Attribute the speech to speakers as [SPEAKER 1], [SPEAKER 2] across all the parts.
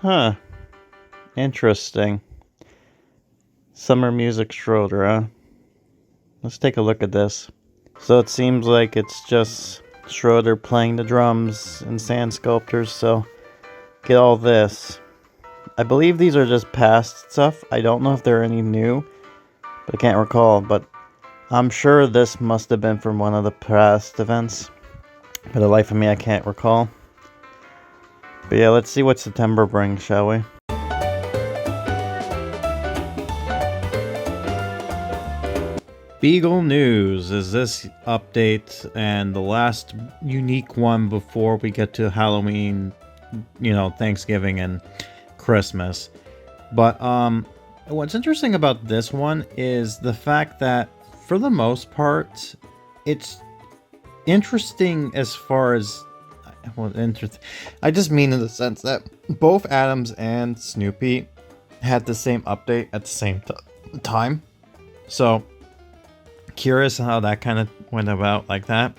[SPEAKER 1] Huh. Interesting. Summer music Schroeder, huh? Let's take a look at this. So it seems like it's just Schroeder playing the drums and sand sculptors, so get all this. I believe these are just past stuff. I don't know if there are any new, but I can't recall, but I'm sure this must have been from one of the past events. For the life of me, I can't recall. But yeah, let's see what September brings, shall we? Beagle News is this update and the last unique one before we get to Halloween, Thanksgiving and Christmas. But what's interesting about this one is the fact that for the most part, it's interesting as far as I just mean in the sense that both Adams and Snoopy had the same update at the same time. So curious how that kind of went about like that.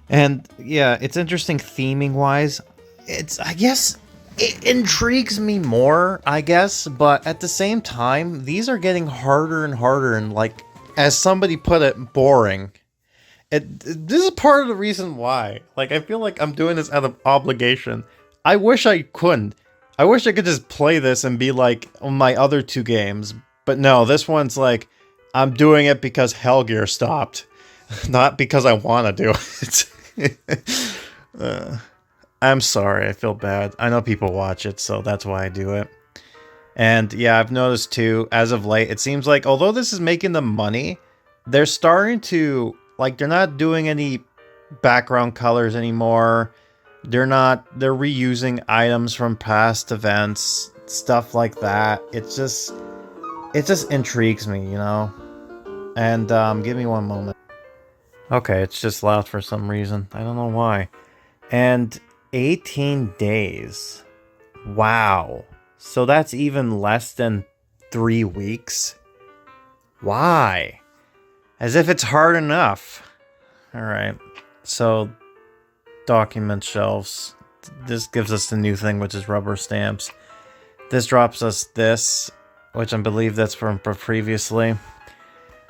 [SPEAKER 1] And yeah, it's interesting theming wise. I guess it intrigues me more, I guess, but at the same time, these are getting harder and harder and, like, as somebody put it, boring. This is part of the reason why. Like, I feel like I'm doing this out of obligation. I wish I couldn't. I wish I could just play this and be like my other two games. But no, this one's like, I'm doing it because Hellgear stopped. Not because I want to do it. I'm sorry, I feel bad. I know people watch it, so that's why I do it. And yeah, I've noticed too, as of late, it seems like, although this is making them money, they're starting to, like, they're not doing any background colors anymore. They're reusing items from past events, stuff like that. It just intrigues me, you know? And, give me one moment. Okay, it's just loud for some reason. I don't know why. And 18 days. Wow. So that's even less than 3 weeks? Why? As if it's hard enough. Alright. So, document shelves. This gives us the new thing, which is rubber stamps. This drops us this, which I believe that's from previously.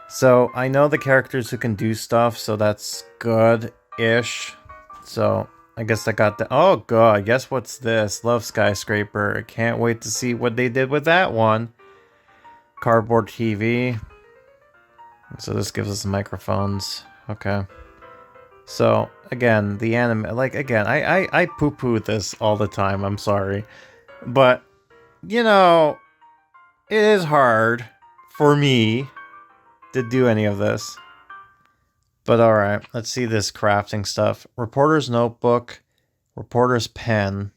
[SPEAKER 1] So, I know the characters who can do stuff, so that's good-ish. So, I guess I got the... Oh, God, guess what's this? Love Skyscraper. I can't wait to see what they did with that one. Cardboard TV. So, this gives us microphones. Okay. So, again, the anime... Like, again, I poo-poo this all the time. I'm sorry. But, you know, it is hard for me to do any of this. But alright, let's see this crafting stuff. Reporter's notebook, reporter's pen,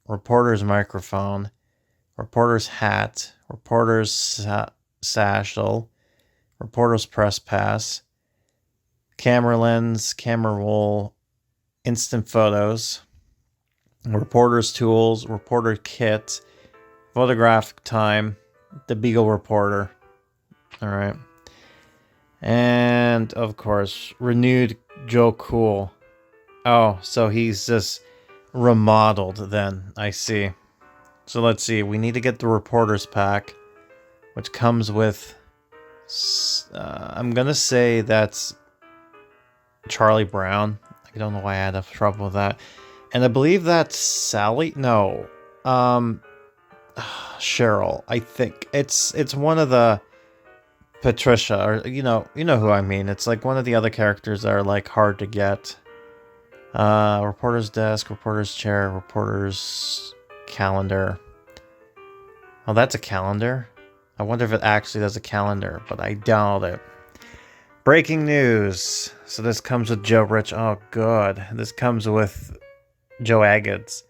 [SPEAKER 1] reporter's microphone, reporter's hat, reporter's satchel, reporter's press pass, camera lens, camera roll, instant photos, reporter's tools, reporter kit, photographic time, the Beagle Reporter. Alright. And, of course, renewed Joe Cool. Oh, so he's just remodeled then. I see. So let's see. We need to get the Reporter's Pack, which comes with... I'm going to say that's Charlie Brown. I don't know why I had trouble with that. And I believe that's Sally? No. Cheryl, I think. It's one of the... Patricia, or you know who I mean. It's like one of the other characters that are like hard to get. Reporter's desk, reporter's chair, reporter's calendar. Oh, that's a calendar? I wonder if it actually does a calendar, but I doubt it. Breaking news. So this comes with Joe Rich. Oh, good. This comes with Joe Agads.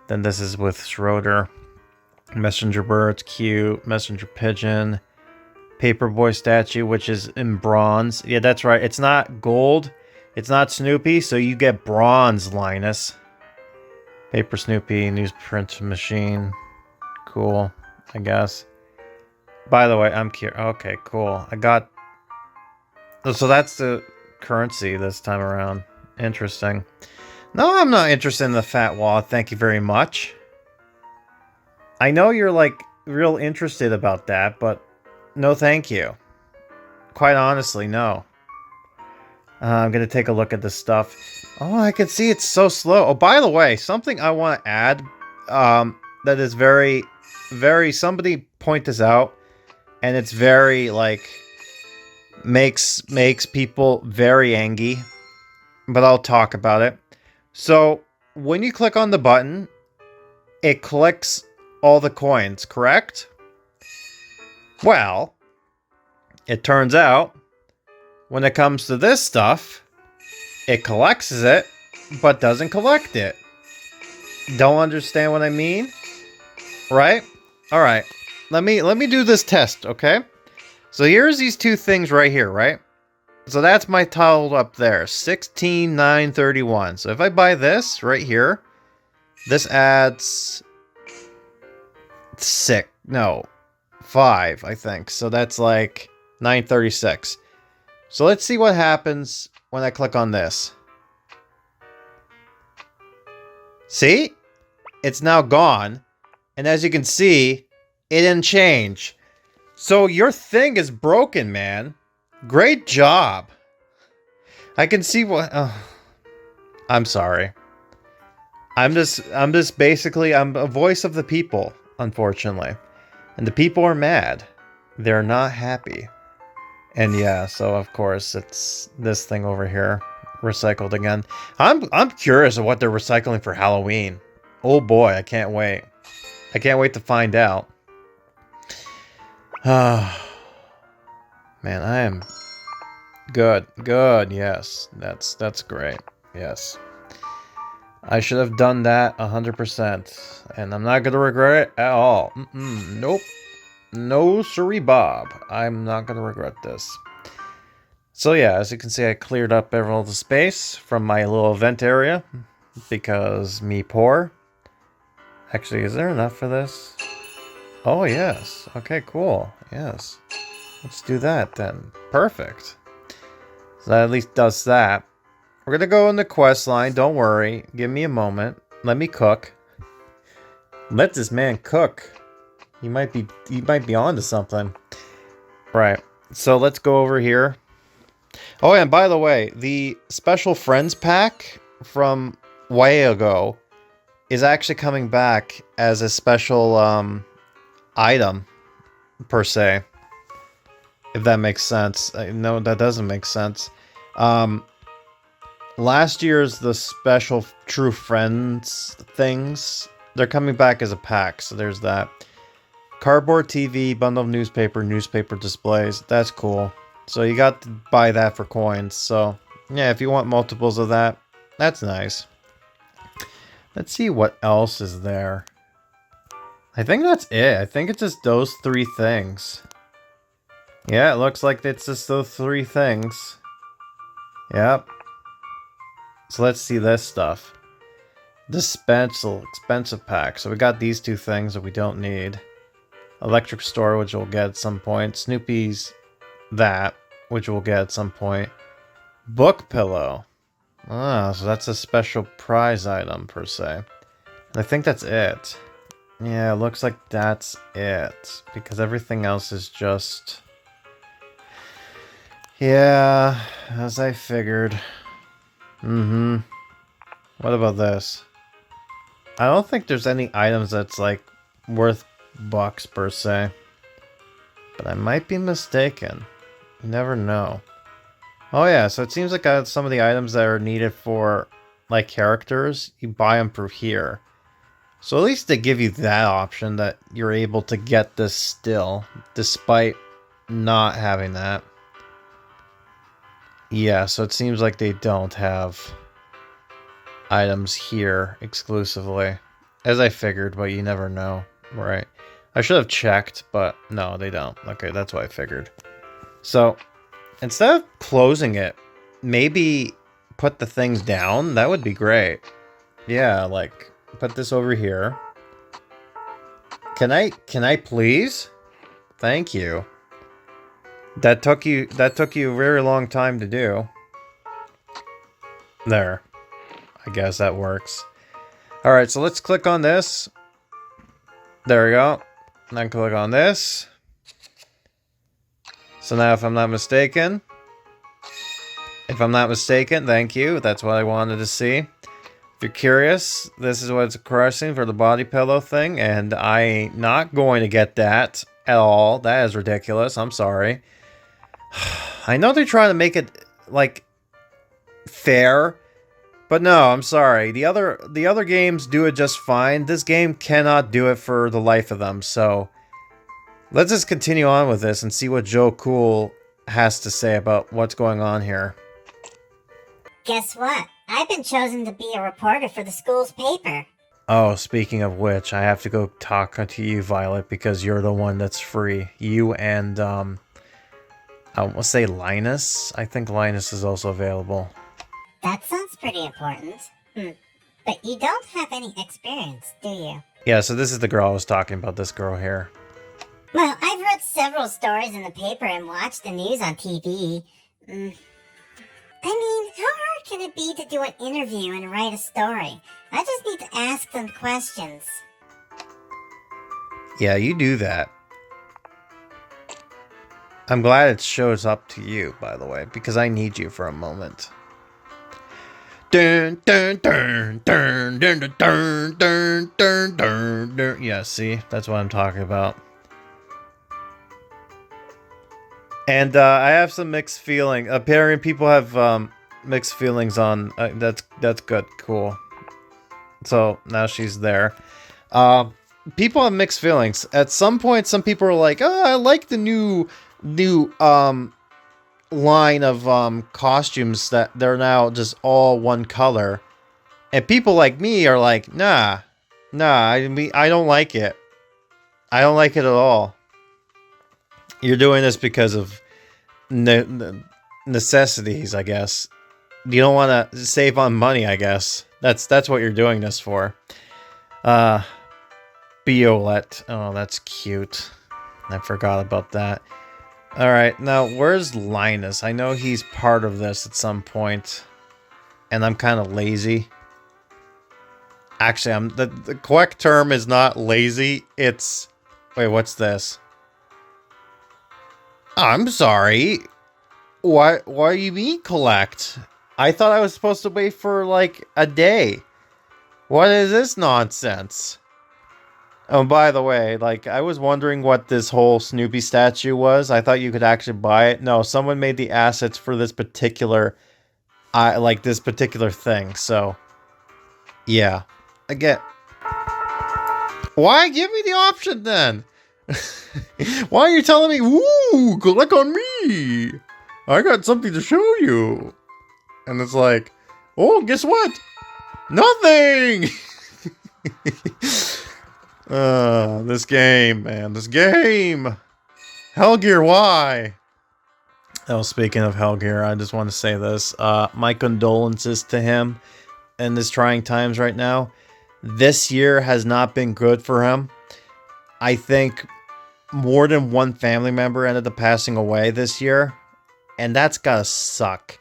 [SPEAKER 1] Then this is with Schroeder. Messenger Bird's cute. Messenger Pigeon. Paperboy statue, which is in bronze. Yeah, that's right. It's not gold. It's not Snoopy, so you get bronze, Linus. Paper Snoopy, newsprint machine. Cool, I guess. By the way, I'm curious. Okay, cool. I got... So that's the currency this time around. Interesting. No, I'm not interested in the fat wall. Thank you very much. I know you're like real interested about that, but no thank you. Quite honestly, no. I'm gonna take a look at this stuff. Oh, I can see it's so slow. Oh, by the way, something I want to add, that is very, somebody point this out, and it's very, like, makes people very angry, but I'll talk about it. So, when you click on the button, it collects all the coins, correct? Well, it turns out, when it comes to this stuff, it collects it, but doesn't collect it. Don't understand what I mean? Right? Alright. Let me do this test, okay? So here's these two things right here, right? So that's my total up there. 16,931. So if I buy this right here, this adds 5, I think. So that's like 936. So let's see what happens when I click on this. See? It's now gone. And as you can see, it didn't change. So your thing is broken, man. Great job. I can see what... I'm sorry. I'm just basically... I'm a voice of the people, unfortunately. And the people are mad. They're not happy. And yeah, so of course it's this thing over here. Recycled again. I'm curious of what they're recycling for Halloween. Oh boy, I can't wait. I can't wait to find out. Man, I am good. Good, yes. That's great. Yes. I should have done that 100%. And I'm not gonna regret it at all. Nope. No siree Bob. I'm not gonna regret this. So yeah, as you can see, I cleared up all the space from my little event area. Because me poor. Actually, is there enough for this? Oh, yes. Okay, cool. Yes. Let's do that then. Perfect. So that at least does that. We're gonna go in the quest line. Don't worry. Give me a moment. Let me cook. Let this man cook. He might be onto something. Right. So let's go over here. Oh, and by the way, the special friends pack from way ago is actually coming back as a special item, per se. If that makes sense. No, that doesn't make sense. Last year's the special True Friends things, they're coming back as a pack, so there's that. Cardboard TV, bundle of newspaper displays. That's cool. So you got to buy that for coins. So yeah, if you want multiples of that, that's nice. Let's see what else is there. I think that's it. I think it's just those 3 things. Yeah, it looks like it's just those 3 things. Yep. So let's see this stuff. Dispensable expensive pack. So we got these 2 things that we don't need. Electric store, which we'll get at some point. Snoopy's that, which we'll get at some point. Book pillow. Ah, so that's a special prize item, per se. And I think that's it. Yeah, it looks like that's it. Because everything else is just... Yeah, as I figured. What about this? I don't think there's any items that's, like, worth bucks, per se. But I might be mistaken. You never know. Oh yeah, so it seems like some of the items that are needed for, like, characters, you buy them through here. So at least they give you that option that you're able to get this still, despite not having that. Yeah, so it seems like they don't have items here exclusively. As I figured, but you never know, right? I should have checked, but no, they don't. Okay, that's what I figured. So, instead of closing it, maybe put the things down. That would be great. Yeah, like, put this over here. Can I please? Thank you. That took you a very long time to do. There. I guess that works. Alright, so let's click on this. There we go. Then click on this. So now if I'm not mistaken, thank you. That's what I wanted to see. If you're curious, this is what's crossing for the body pillow thing, and I ain't not going to get that at all. That is ridiculous. I'm sorry. I know they're trying to make it, like, fair, but no, I'm sorry. The other games do it just fine. This game cannot do it for the life of them, so let's just continue on with this and see what Joe Cool has to say about what's going on here.
[SPEAKER 2] Guess what? I've been chosen to be a reporter for the school's paper.
[SPEAKER 1] Oh, speaking of which, I have to go talk to you, Violet, because you're the one that's free. You and, I'll say Linus. I think Linus is also available.
[SPEAKER 2] That sounds pretty important. But you don't have any experience, do you?
[SPEAKER 1] Yeah, so this is the girl I was talking about, this girl here.
[SPEAKER 2] Well, I've read several stories in the paper and watched the news on TV. I mean, how hard can it be to do an interview and write a story? I just need to ask them questions.
[SPEAKER 1] Yeah, you do that. I'm glad it shows up to you, by the way, because I need you for a moment. Dun, dun, dun, dun, dun, dun, dun, dun, dun, dun, dun. Yeah, see? That's what I'm talking about. And I have some mixed feeling. Apparently people have mixed feelings on... that's good. Cool. So, now she's there. People have mixed feelings. At some point, some people are like, oh, I like the new line of costumes that they're now just all one color. And people like me are like, nah, I mean, I don't like it. I don't like it at all. You're doing this because of necessities, I guess. You don't want to save on money, I guess. That's what you're doing this for. Violet. Oh, that's cute. I forgot about that. Alright, now where's Linus? I know he's part of this at some point. And I'm kind of lazy. Actually, the correct term is not lazy. It's... Wait, what's this? I'm sorry. Why you mean collect? I thought I was supposed to wait for, like, a day. What is this nonsense? Oh, by the way, like, I was wondering what this whole Snoopy statue was. I thought you could actually buy it. No, someone made the assets for this particular... this particular thing, so... Yeah. I get... Why give me the option, then? Why are you telling me, woo, click on me? I got something to show you. And it's like, oh, guess what? Nothing! This game, man. This game! Hellgear, why? Oh, speaking of Hellgear, I just want to say this. My condolences to him in this trying times right now. This year has not been good for him. I think more than one family member ended up passing away this year. And that's gotta suck.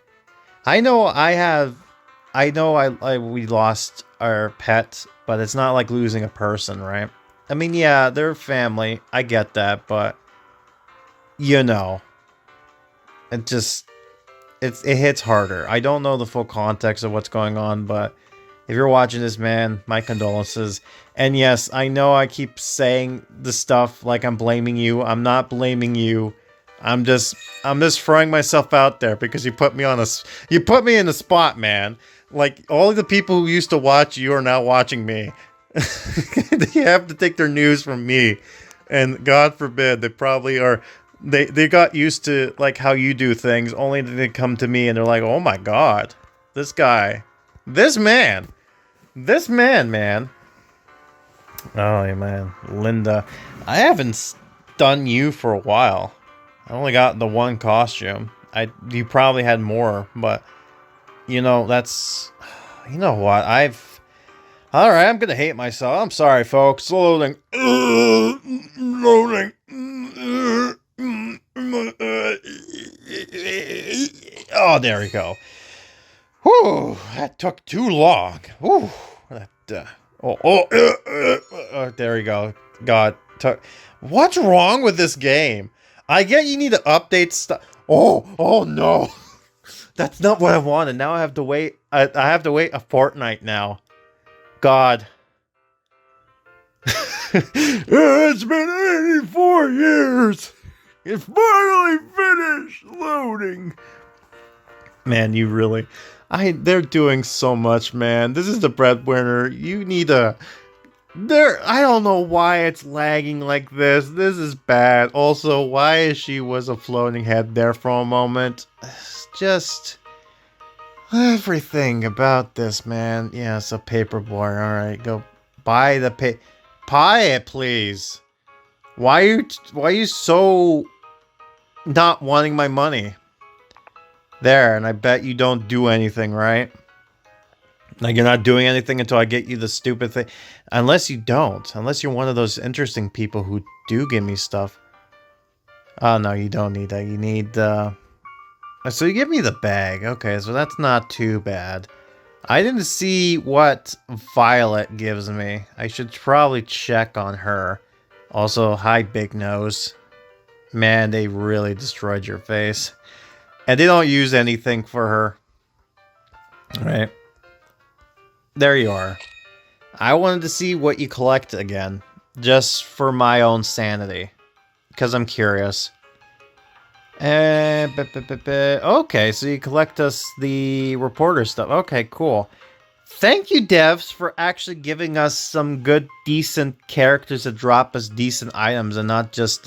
[SPEAKER 1] I know we lost our pet, but it's not like losing a person, right? I mean, yeah, they're family. I get that, but you know, it hits harder. I don't know the full context of what's going on, but if you're watching this, man, my condolences. And yes, I know I keep saying the stuff like I'm blaming you. I'm not blaming you. I'm just throwing myself out there because you put me in the spot, man. Like, all of the people who used to watch you are now watching me. They have to take their news from me. And God forbid, they probably are... They got used to, like, how you do things, only to come to me and they're like, oh my God. This guy. This man, man. Oh, man. Linda. I haven't done you for a while. I only got the one costume. You probably had more, but... You know, that's... You know what? Alright, I'm gonna hate myself. I'm sorry, folks. Loading. Loading. Oh, there we go. Whew, that took too long. Whew, There we go. God. What's wrong with this game? I get you need to update stuff. Oh no. That's not what I wanted. Now I have to wait. I have to wait a fortnight now. God. It's been 84 years. It's finally finished loading. Man, you really... they're doing so much, man. This is the breadwinner. You need a... I don't know why it's lagging like this. This is bad. Also, why she was a floating head there for a moment. It's just... everything about this, man. Yeah, it's a paperboy. Alright, go buy the buy it, please. Why are you so not wanting my money? There, and I bet you don't do anything, right? Like, you're not doing anything until I get you the stupid thing. Unless you don't. Unless you're one of those interesting people who do give me stuff. Oh, no, you don't need that. You need, so you give me the bag. Okay, so that's not too bad. I didn't see what Violet gives me. I should probably check on her. Also, hi, Big Nose. Man, they really destroyed your face. And they don't use anything for her. Alright. There you are. I wanted to see what you collect again. Just for my own sanity. Because I'm curious. Okay, so you collect us the reporter stuff. Okay, cool. Thank you, devs, for actually giving us some good, decent characters that drop us decent items and not just,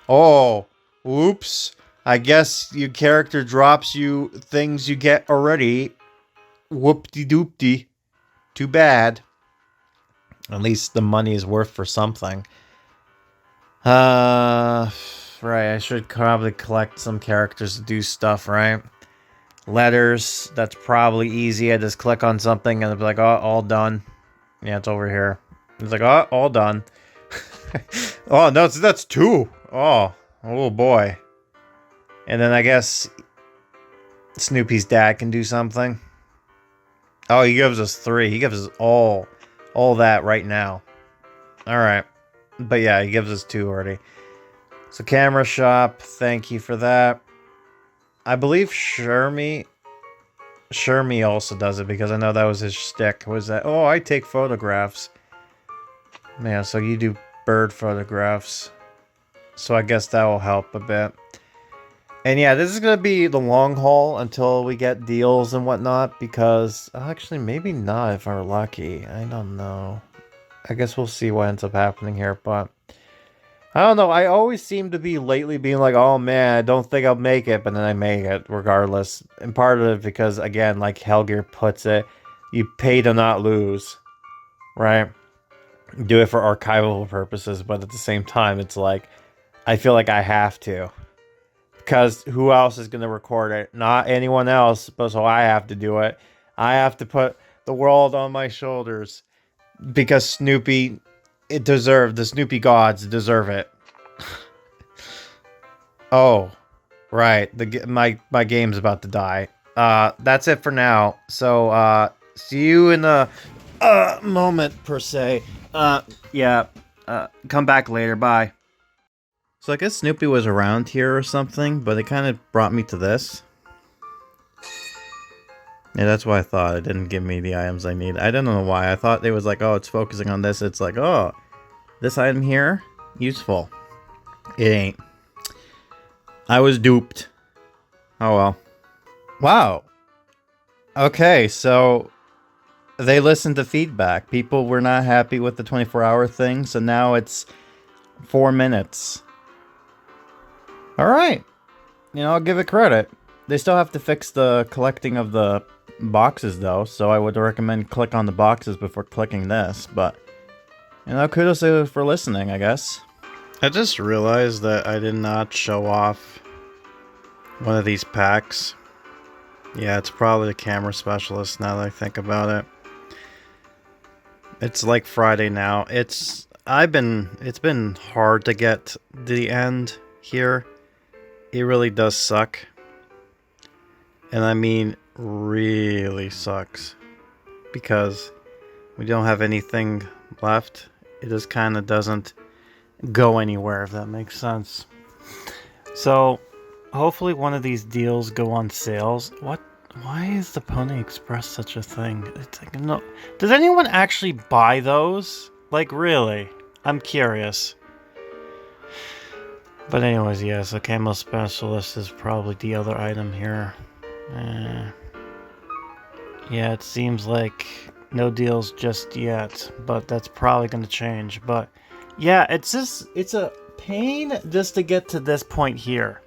[SPEAKER 1] oh, oops. I guess your character drops you things you get already. Whoop-de-doop-de. Too bad. At least the money is worth for something. Right, I should probably collect some characters to do stuff, right? Letters, that's probably easy. I just click on something and it'll be like, oh, all done. Yeah, it's over here. It's like, oh, all done. Oh, no, that's 2. Oh boy. And then I guess Snoopy's dad can do something. Oh, he gives us 3. He gives us all that right now. Alright. But yeah, he gives us 2 already. So camera shop, thank you for that. I believe Shermie also does it because I know that was his shtick. Was that? Oh, I take photographs. Yeah, so you do bird photographs. So I guess that will help a bit. And yeah, this is going to be the long haul until we get deals and whatnot because... actually, maybe not if we're lucky. I don't know. I guess we'll see what ends up happening here, but... I don't know, I always seem to be lately being like, oh man, I don't think I'll make it, but then I make it regardless. And part of it because, again, like Helger puts it, you pay to not lose, right? Do it for archival purposes, but at the same time, it's like, I feel like I have to. Because who else is going to record it? Not anyone else, but so I have to do it. I have to put the world on my shoulders. Because Snoopy... the Snoopy gods deserve it. Oh, right. My game's about to die. That's it for now. So, see you in a moment per se. Yeah. Come back later. Bye. So I guess Snoopy was around here or something, but it kind of brought me to this. Yeah, that's why I thought it didn't give me the items I need. I don't know why. I thought it was like, oh, it's focusing on this. It's like, oh, this item here, useful. It ain't. I was duped. Oh well. Wow. Okay, so they listened to feedback. People were not happy with the 24-hour thing, so now it's 4 minutes. Alright. You know, I'll give it credit. They still have to fix the collecting of the boxes, though, so I would recommend click on the boxes before clicking this, but... You know, kudos for listening, I guess. I just realized that I did not show off one of these packs. Yeah, it's probably the camera specialist now that I think about it. It's like Friday now. It's been hard to get to the end here. It really does suck. And I mean, really sucks. Because We don't have anything left. It just kind of doesn't go anywhere, if that makes sense. So, hopefully one of these deals go on sales. What? Why is the Pony Express such a thing? It's like, no. Does anyone actually buy those? Like, really? I'm curious. But anyways, yeah, so Camo Specialist is probably the other item here. Yeah, it seems like no deals just yet, but that's probably going to change. But yeah, it's a pain just to get to this point here,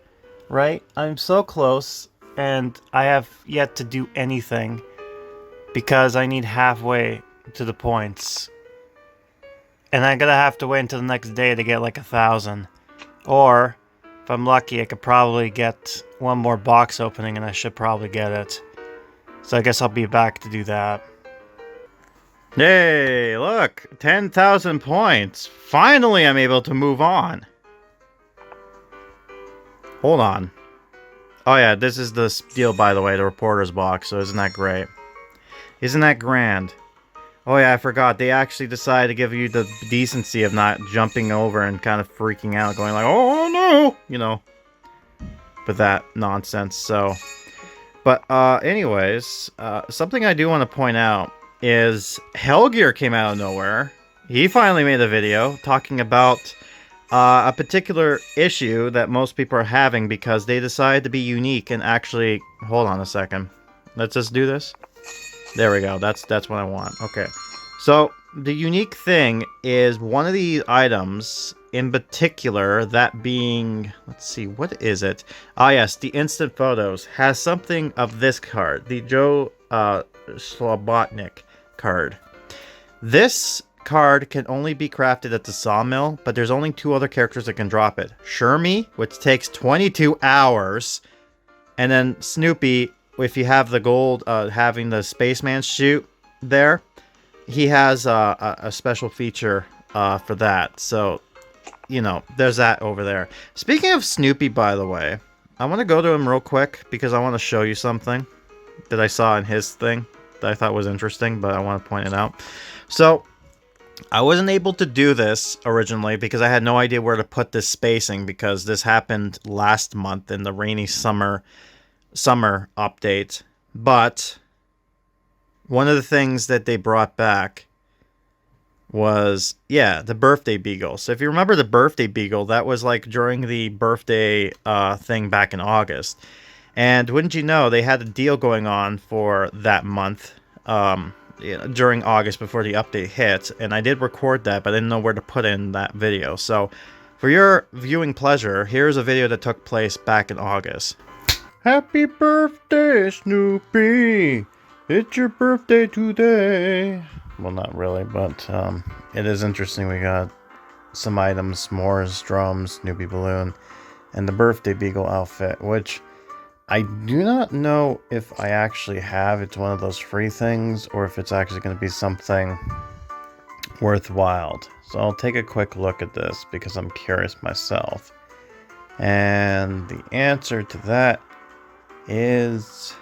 [SPEAKER 1] right? I'm so close, and I have yet to do anything because I need halfway to the points. And I'm going to have to wait until the next day to get like 1,000. Or, if I'm lucky, I could probably get one more box opening and I should probably get it. So I guess I'll be back to do that. Yay, look! 10,000 points! Finally I'm able to move on! Hold on. Oh yeah, this is the deal, by the way, the reporter's box, so isn't that great? Isn't that grand? Oh yeah, I forgot. They actually decided to give you the decency of not jumping over and kind of freaking out, going like, oh no! You know. But that nonsense, so... But, anyways, something I do want to point out is Hellgear came out of nowhere. He finally made a video talking about a particular issue that most people are having because they decided to be unique and actually... Hold on a second. Let's just do this. There we go. That's what I want. Okay. So, the unique thing is one of these items... In particular, that being, let's see, what is it? Ah, yes, the Instant Photos has something of this card, the Joe Slobotnik card. This card can only be crafted at the sawmill, but there's only 2 other characters that can drop it. Shermie, which takes 22 hours, and then Snoopy, if you have the gold, having the spaceman shoot there, he has a special feature for that, so... You know, there's that over there. Speaking of Snoopy, by the way, I want to go to him real quick because I want to show you something that I saw in his thing that I thought was interesting, but I want to point it out. So, I wasn't able to do this originally because I had no idea where to put this spacing because this happened last month in the rainy summer update. But one of the things that they brought back was, yeah, the birthday beagle. So if you remember the birthday beagle, that was like during the birthday thing back in August. And wouldn't you know, they had a deal going on for that month during August before the update hit. And I did record that, but I didn't know where to put in that video. So for your viewing pleasure, here's a video that took place back in August. Happy birthday, Snoopy! It's your birthday today! Well, not really, but it is interesting. We got some items, s'mores, drums, Snoopy balloon, and the birthday beagle outfit, which I do not know if I actually have. It's one of those free things, or if it's actually going to be something worthwhile. So I'll take a quick look at this because I'm curious myself. And the answer to that is...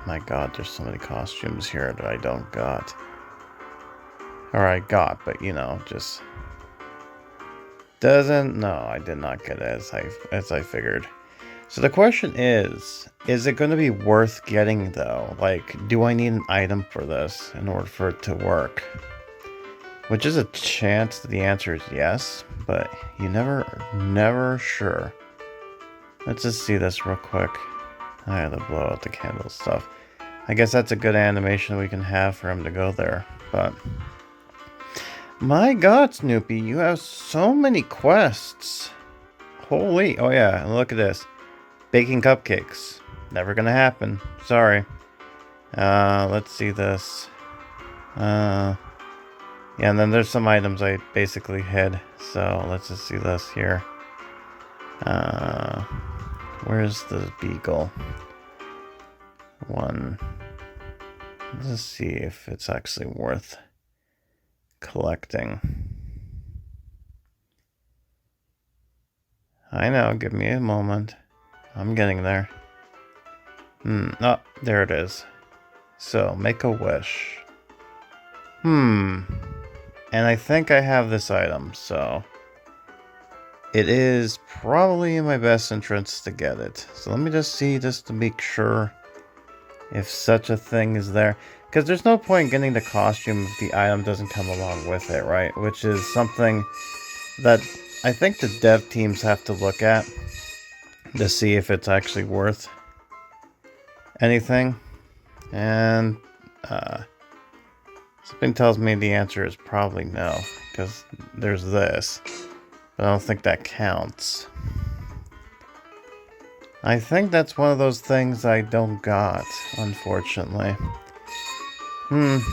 [SPEAKER 1] My god, there's so many costumes here that I don't got. Or I got, but you know, just doesn't. No, I did not get it as I figured. So the question is it going to be worth getting though? Like, do I need an item for this in order for it to work? Which is a chance that the answer is yes, but you never sure. Let's just see this real quick. I had to blow out the candle stuff. I guess that's a good animation we can have for him to go there, but... My god, Snoopy, you have so many quests. Holy, oh yeah, and look at this. Baking cupcakes. Never gonna happen. Sorry. Let's see this. Yeah, and then there's some items I basically hid. So let's just see this here. Where's the beagle? One. Let's just see if it's actually worth collecting. I know, give me a moment. I'm getting there. Oh, there it is. So, make a wish. And I think I have this item, so it is probably in my best interest to get it. So let me just see, just to make sure if such a thing is there. Because there's no point in getting the costume if the item doesn't come along with it, right? Which is something that I think the dev teams have to look at to see if it's actually worth anything. And something tells me the answer is probably no, because there's this. But I don't think that counts. I think that's one of those things I don't got, unfortunately. Let's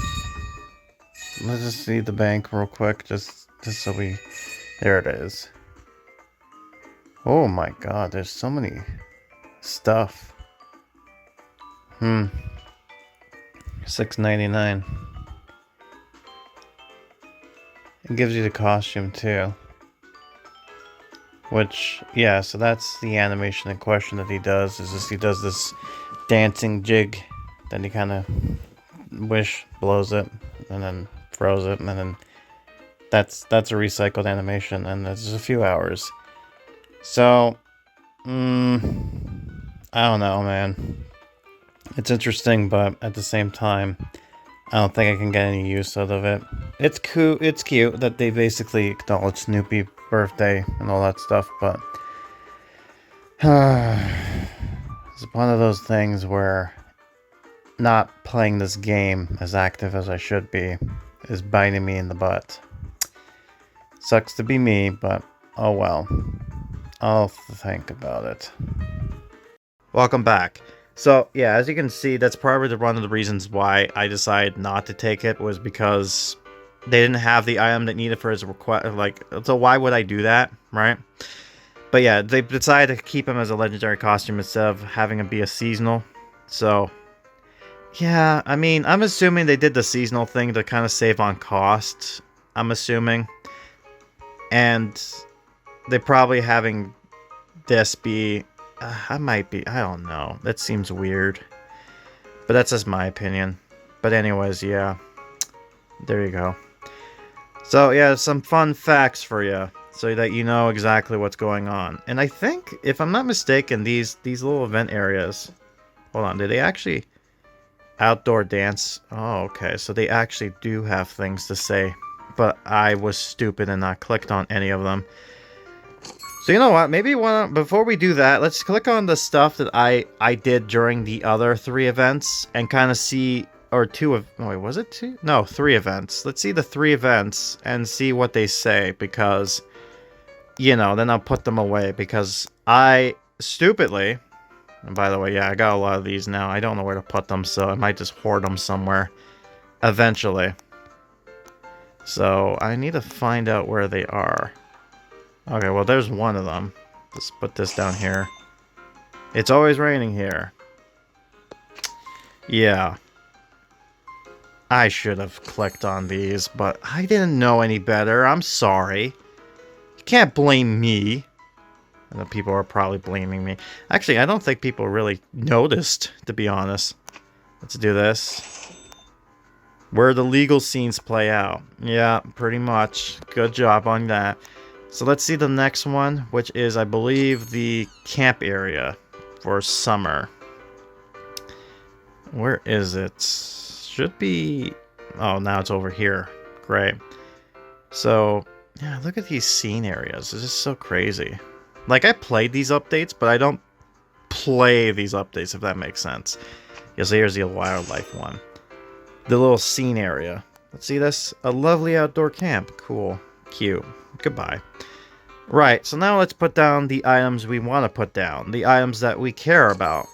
[SPEAKER 1] just see the bank real quick, just so we... There it is. Oh my god, there's so many stuff. $6.99. It gives you the costume too. Which, yeah, so that's the animation in question that he does. He does this dancing jig, then he kind of blows it, and then throws it, and then that's a recycled animation, and there's a few hours. So, I don't know, man. It's interesting, but at the same time, I don't think I can get any use out of it. It's cool. It's cute that they basically acknowledge Snoopy birthday and all that stuff, but it's one of those things where not playing this game as active as I should be is biting me in the butt. Sucks to be me, but oh well. I'll think about it. Welcome back. So, yeah, as you can see, that's probably one of the reasons why I decided not to take it, was because they didn't have the item that needed for his request. Like, so why would I do that, right? But yeah, they decided to keep him as a legendary costume instead of having him be a seasonal. So, yeah, I mean, I'm assuming they did the seasonal thing to kind of save on cost, I'm assuming. And they probably having this be... I don't know. That seems weird. But that's just my opinion. But anyways, yeah. There you go. So, yeah, some fun facts for you, so that you know exactly what's going on. And I think, if I'm not mistaken, these little event areas... Hold on, did they actually... Outdoor dance? Oh, okay. So they actually do have things to say. But I was stupid and not clicked on any of them. So you know what, maybe before we do that, let's click on the stuff that I did during the other 3 events and kind of see, or 2 of, oh wait, was it 2? No, 3 events. Let's see the 3 events and see what they say, because, you know, then I'll put them away, because I stupidly, and by the way, yeah, I got a lot of these now. I don't know where to put them, so I might just hoard them somewhere eventually. So I need to find out where they are. Okay, well, there's one of them. Let's put this down here. It's always raining here. Yeah. I should have clicked on these, but I didn't know any better. I'm sorry. You can't blame me. And the people are probably blaming me. Actually, I don't think people really noticed, to be honest. Let's do this. Where the legal scenes play out. Yeah, pretty much. Good job on that. So let's see the next one, which is, I believe, the camp area for summer. Where is it? Should be... Oh, now it's over here. Great. So, yeah, look at these scene areas. It's just so crazy. Like, I played these updates, but I don't play these updates, if that makes sense. Yeah, so here's the wildlife one. The little scene area. Let's see this. A lovely outdoor camp. Cool. Cute. Goodbye. Right, so now let's put down the items we want to put down. The items that we care about.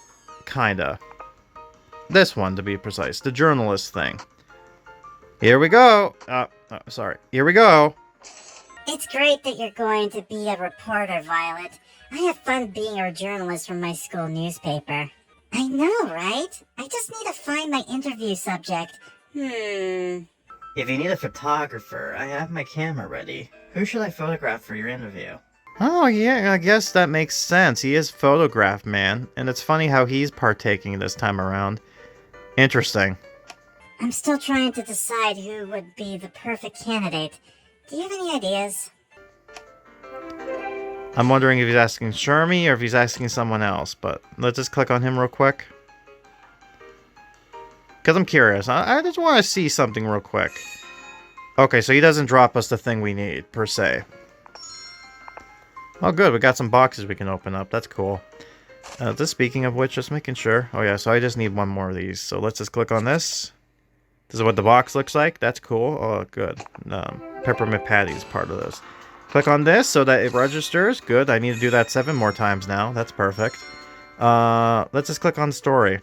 [SPEAKER 1] Kinda. This one, to be precise. The journalist thing. Here we go. Sorry. Here we go.
[SPEAKER 2] It's great that you're going to be a reporter, Violet. I have fun being a journalist from my school newspaper. I know, right? I just need to find my interview subject.
[SPEAKER 3] If you need a photographer, I have my camera ready. Who should I photograph for your interview?
[SPEAKER 1] Oh, yeah, I guess that makes sense. He is photograph man, and it's funny how he's partaking this time around. Interesting.
[SPEAKER 2] I'm still trying to decide who would be the perfect candidate. Do you have any ideas?
[SPEAKER 1] I'm wondering if he's asking Shermie or if he's asking someone else, but let's just click on him real quick. Because I'm curious. I just want to see something real quick. Okay, so he doesn't drop us the thing we need, per se. Oh, good. We got some boxes we can open up. That's cool. Just speaking of which, just making sure. Oh, yeah, so I just need one more of these. So let's just click on this. This is what the box looks like. That's cool. Oh, good. Peppermint Patty is part of this. Click on this so that it registers. Good. I need to do that 7 more times now. That's perfect. Let's just click on story.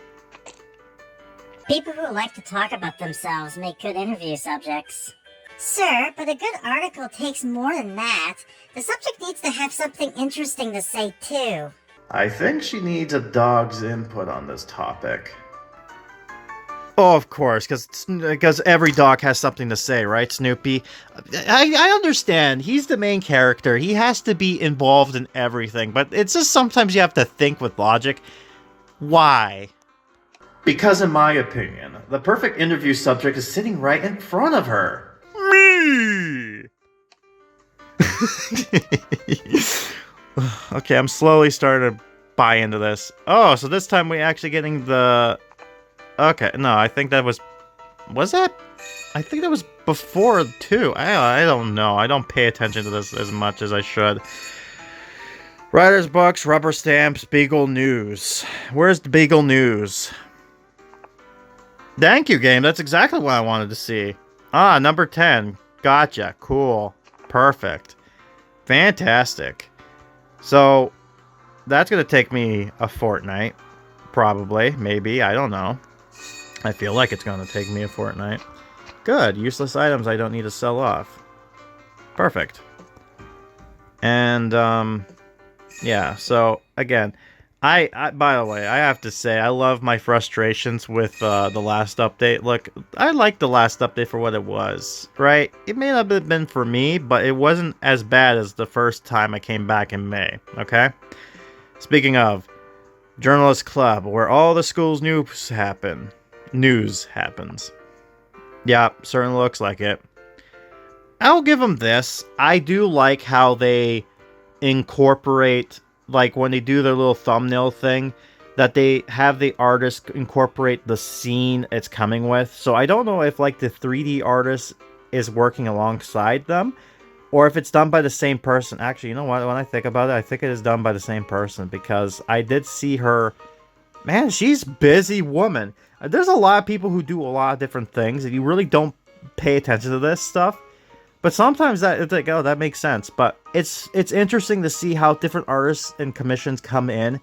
[SPEAKER 2] People who like to talk about themselves make good interview subjects. Sir, but a good article takes more than that. The subject needs to have something interesting to say, too.
[SPEAKER 1] I think she needs a dog's input on this topic. Oh, of course, because every dog has something to say, right, Snoopy? I understand. He's the main character. He has to be involved in everything, but it's just sometimes you have to think with logic. Why? Because in my opinion, the perfect interview subject is sitting right in front of her. Me! Okay, I'm slowly starting to buy into this. Oh, so this time we're actually getting the... Okay, no, I think that was... Was that? I think that was before, too. I don't know. I don't pay attention to this as much as I should. Writer's books, rubber stamps, Beagle News. Where's the Beagle News? Thank you, game. That's exactly what I wanted to see. Ah, number 10. Gotcha. Cool. Perfect. Fantastic. So, that's going to take me a fortnight. Probably. Maybe. I don't know. I feel like it's going to take me a fortnight. Good. Useless items I don't need to sell off. Perfect. And, yeah. So, again, I by the way, I have to say, I love my frustrations with the last update. Look, I like the last update for what it was, right? It may not have been for me, but it wasn't as bad as the first time I came back in May, okay? Speaking of, Journalist Club, where all the school's news happens. Yeah, certainly looks like it. I'll give them this. I do like how they incorporate, like when they do their little thumbnail thing, that they have the artist incorporate the scene it's coming with. So I don't know if like the 3D artist is working alongside them, or if it's done by the same person. Actually, you know what? When I think about it, I think it is done by the same person, because I did see her. Man, she's busy woman. There's a lot of people who do a lot of different things, and you really don't pay attention to this stuff. But sometimes it's like, oh, that makes sense. But it's interesting to see how different artists and commissions come in,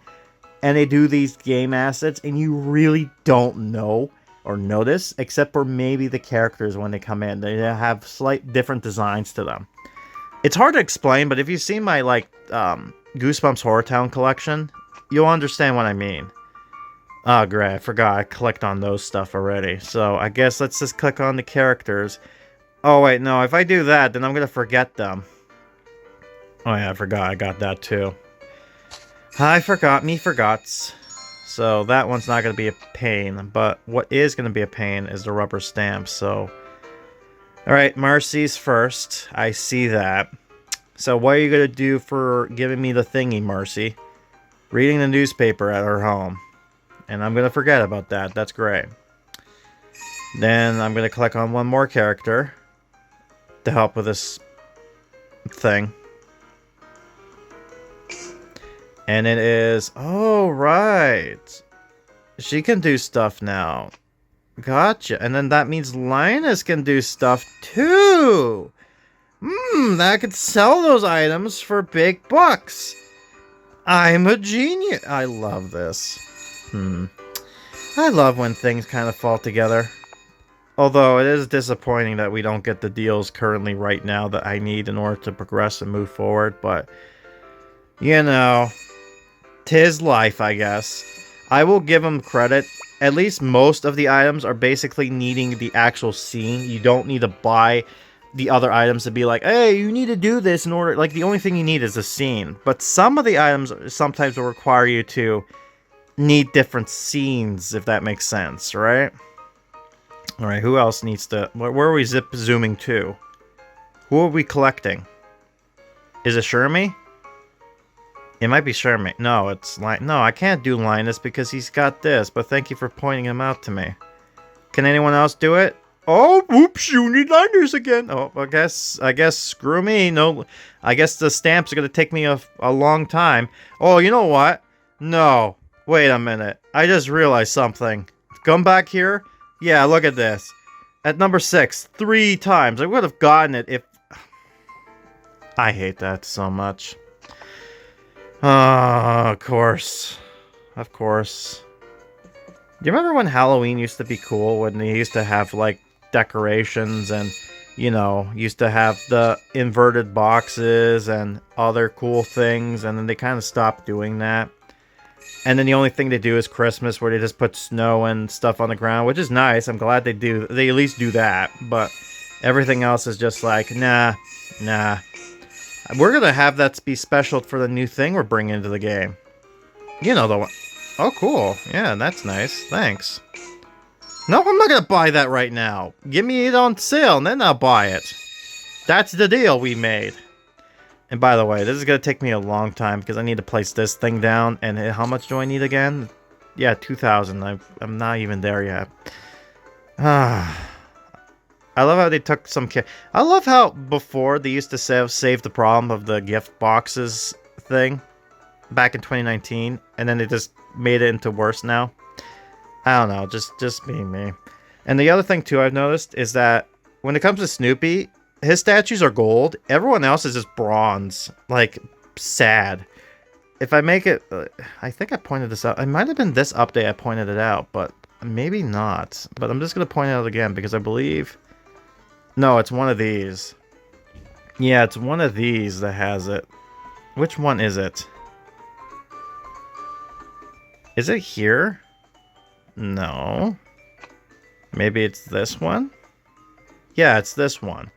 [SPEAKER 1] and they do these game assets, and you really don't know or notice, except for maybe the characters when they come in. They have slight different designs to them. It's hard to explain, but if you've seen my Goosebumps Horror Town collection, you'll understand what I mean. Oh, great. I forgot. I clicked on those stuff already. So I guess let's just click on the characters. Oh, wait. No, if I do that, then I'm going to forget them. Oh, yeah. I forgot. I got that, too. I forgot. Me forgots. So that one's not going to be a pain. But what is going to be a pain is the rubber stamp. So, all right. Marcy's first. I see that. So what are you going to do for giving me the thingy, Marcy? Reading the newspaper at her home. And I'm going to forget about that. That's great. Then I'm going to click on one more character to help with this thing. And it is... Oh, right. She can do stuff now. Gotcha. And then that means Linus can do stuff too. That could sell those items for big bucks. I'm a genius. I love this. I love when things kind of fall together. Although it is disappointing that we don't get the deals currently right now that I need in order to progress and move forward. But, you know, 'tis life, I guess. I will give them credit. At least most of the items are basically needing the actual scene. You don't need to buy the other items to be like, hey, you need to do this in order. Like, the only thing you need is a scene. But some of the items sometimes will require you to need different scenes, if that makes sense, right? Alright, who else needs to... Where are we zooming to? Who are we collecting? Is it Shermie? It might be Shermie. No, it's... No, I can't do Linus because he's got this, but thank you for pointing him out to me. Can anyone else do it? Oh, whoops, you need Linus again. Oh, I guess, screw me. No, I guess the stamps are going to take me a long time. Oh, you know what? No, wait a minute. I just realized something. Come back here. Yeah, look at this. At number 6, 3 times. I would have gotten it if... I hate that so much. Of course. Of course. Do you remember when Halloween used to be cool? When they used to have, like, decorations and, you know, used to have the inverted boxes and other cool things, and then they kind of stopped doing that. And then the only thing they do is Christmas, where they just put snow and stuff on the ground, which is nice. I'm glad they do. They at least do that. But everything else is just like, nah. We're going to have that be special for the new thing we're bringing into the game. You know the one. Oh, cool. Yeah, that's nice. Thanks. No, I'm not going to buy that right now. Give me it on sale, and then I'll buy it. That's the deal we made. And by the way, this is going to take me a long time because I need to place this thing down. And how much do I need again? Yeah, 2,000. I'm not even there yet. I love how they took some care. I love how before they used to save the problem of the gift boxes thing back in 2019. And then they just made it into worse now. I don't know, just being me. And the other thing too I've noticed is that when it comes to Snoopy, his statues are gold. Everyone else is just bronze. Like, sad. If I make it... I think I pointed this out. It might have been this update I pointed it out, but maybe not. But I'm just going to point it out again because I believe... No, it's one of these. Yeah, it's one of these that has it. Which one is it? Is it here? No. Maybe it's this one? Yeah, it's this one.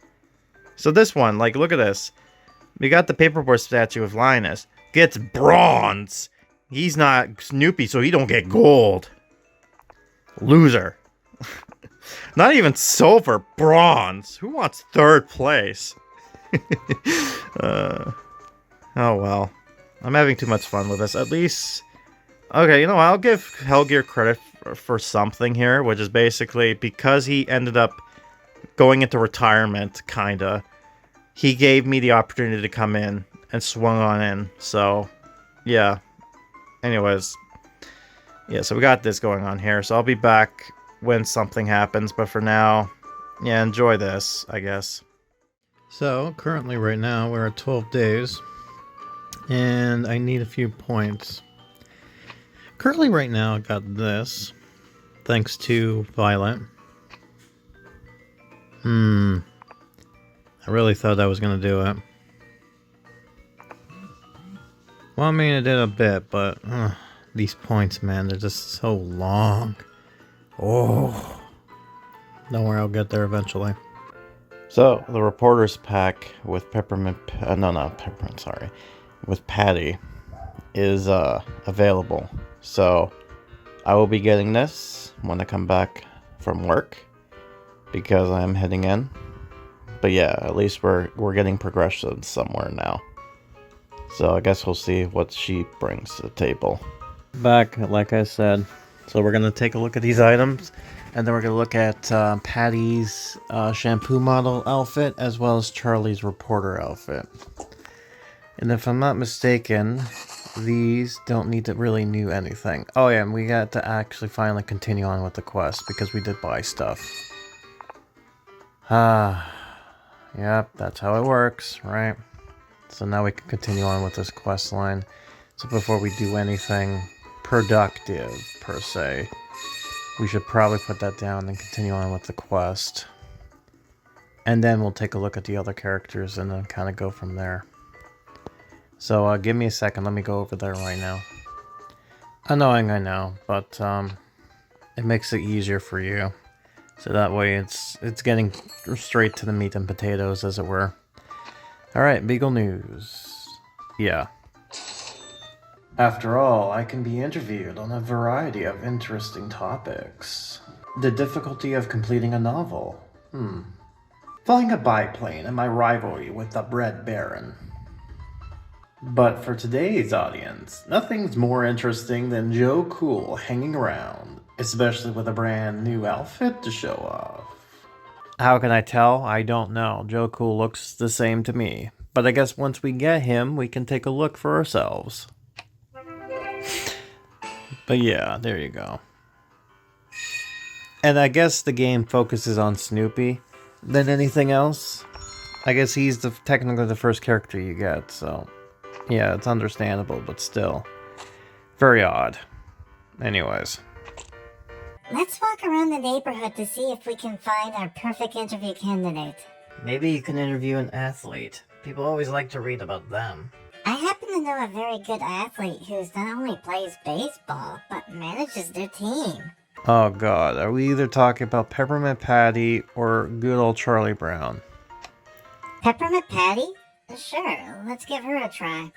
[SPEAKER 1] So this one, like, look at this. We got the paperboard statue of Linus. Gets bronze. He's not Snoopy, so he don't get gold. Loser. Not even silver, bronze. Who wants 3rd place? Oh, well. I'm having too much fun with this. At least... Okay, you know, I'll give Helgear credit for something here, which is basically because he ended up going into retirement, kinda. He gave me the opportunity to come in and swung on in. So, yeah. Anyways. Yeah, so we got this going on here. So I'll be back when something happens. But for now, yeah, enjoy this, I guess. So, currently right now, we're at 12 days. And I need a few points. Currently right now, I got this. Thanks to Violet. I really thought I was going to do it. Well, I mean, it did a bit, but... these points, man, they're just so long. Oh. Don't worry, I'll get there eventually. So, the reporter's pack with Peppermint... not Peppermint, sorry. With Patty is available. So, I will be getting this when I come back from work. Because I'm heading in. But yeah, at least we're getting progression somewhere now. So I guess we'll see what she brings to the table. Back, like I said. So we're going to take a look at these items. And then we're going to look at Patty's shampoo model outfit. As well as Charlie's reporter outfit. And if I'm not mistaken, these don't need to really do anything. Oh yeah, and we got to actually finally continue on with the quest. Because we did buy stuff. Yep, that's how it works, right? So now we can continue on with this quest line. So before we do anything productive, per se, we should probably put that down and continue on with the quest. And then we'll take a look at the other characters and then kind of go from there. So give me a second, let me go over there right now. Annoying, I know, but it makes it easier for you. So that way it's getting straight to the meat and potatoes, as it were. Alright, Beagle News. Yeah. After all, I can be interviewed on a variety of interesting topics. The difficulty of completing a novel. Flying a biplane and my rivalry with the Bread Baron. But for today's audience, nothing's more interesting than Joe Cool hanging around, especially with a brand new outfit to show off. How can I tell? I don't know. Joe Cool looks the same to me. But I guess once we get him, we can take a look for ourselves. But yeah, there you go. And I guess the game focuses on Snoopy than anything else. I guess he's technically the first character you get, so... yeah, it's understandable, but still. Very odd. Anyways.
[SPEAKER 2] Let's walk around the neighborhood to see if we can find our perfect interview candidate.
[SPEAKER 3] Maybe you can interview an athlete. People always like to read about them.
[SPEAKER 2] I happen to know a very good athlete who's not only plays baseball, but manages their team.
[SPEAKER 1] Oh god, are we either talking about Peppermint Patty or good old Charlie Brown?
[SPEAKER 2] Peppermint Patty? Sure, let's give her a try.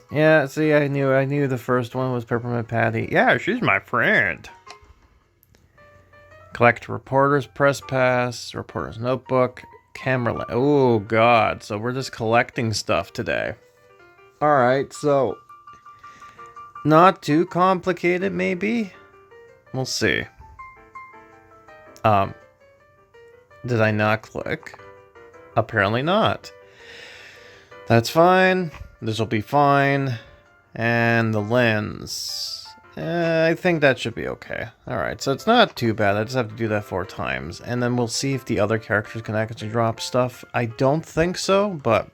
[SPEAKER 1] Yeah, see, I knew the first one was Peppermint Patty. Yeah, she's my friend. Collect reporter's press pass, reporter's notebook, camera oh god, so we're just collecting stuff today. Alright, so... not too complicated, maybe? We'll see. Did I not click? Apparently not. That's fine. This will be fine. And the lens. I think that should be okay. Alright, so it's not too bad. I just have to do that 4 times. And then we'll see if the other characters can actually drop stuff. I don't think so, but...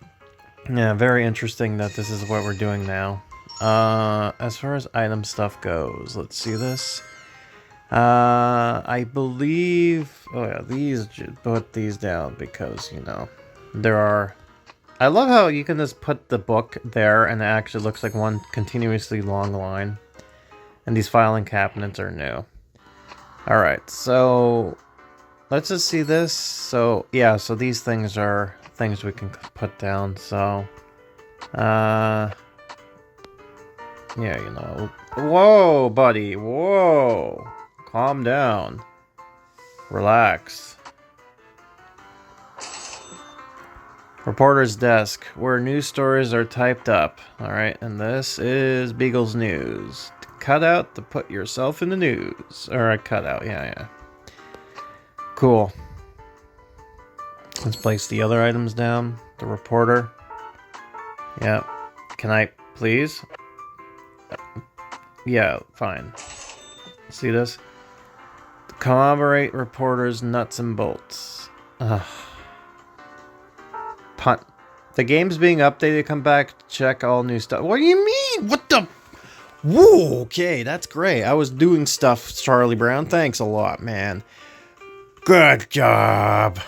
[SPEAKER 1] yeah, very interesting that this is what we're doing now. As far as item stuff goes, let's see this. I believe... oh yeah, put these down because, you know, there are... I love how you can just put the book there and it actually looks like one continuously long line. And these filing cabinets are new. Alright, so... let's just see this. So, yeah, so these things are things we can put down, so... yeah, you know... whoa, buddy, whoa! Calm down. Relax. Reporter's desk, where news stories are typed up. Alright, and this is Beagle's News. Cut out to put yourself in the news. Or a cutout, yeah. Cool. Let's place the other items down. The reporter. Yeah. Can I, please? Yeah, fine. See this? Corroborate reporters' nuts and bolts. Ugh. Punt. The game's being updated. Come back, check all new stuff. What do you mean? What the? Whoa, okay, that's great. I was doing stuff, Charlie Brown. Thanks a lot, man. Good job.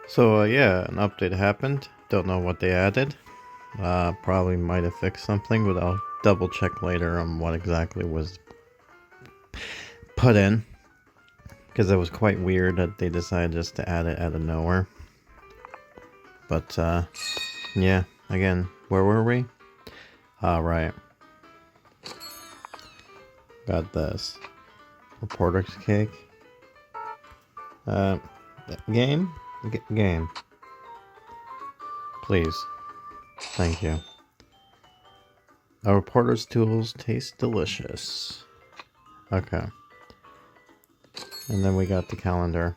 [SPEAKER 1] So, yeah, an update happened. Don't know what they added. Probably might have fixed something, but I'll double check later on what exactly was put in. Because it was quite weird that they decided just to add it out of nowhere. But, yeah, again, where were we? Right. Got this. Reporter's cake. Game? Game. Please. Thank you. A reporter's tools taste delicious. Okay. And then we got the calendar,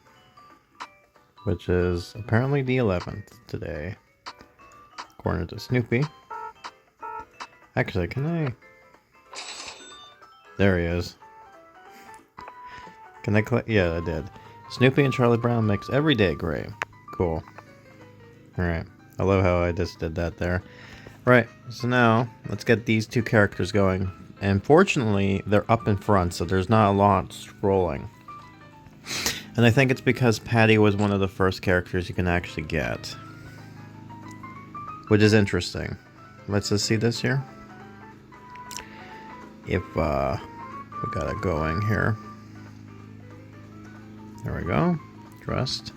[SPEAKER 1] which is apparently the 11th today, according to Snoopy. Actually, can I... there he is. Can I click? Yeah, I did. Snoopy and Charlie Brown makes every day great. Cool. Alright. I love how I just did that there. Right, so now, let's get these two characters going. And fortunately, they're up in front, so there's not a lot scrolling. And I think it's because Patty was one of the first characters you can actually get. Which is interesting. Let's just see this here. If, we got it going here. There we go. Dressed.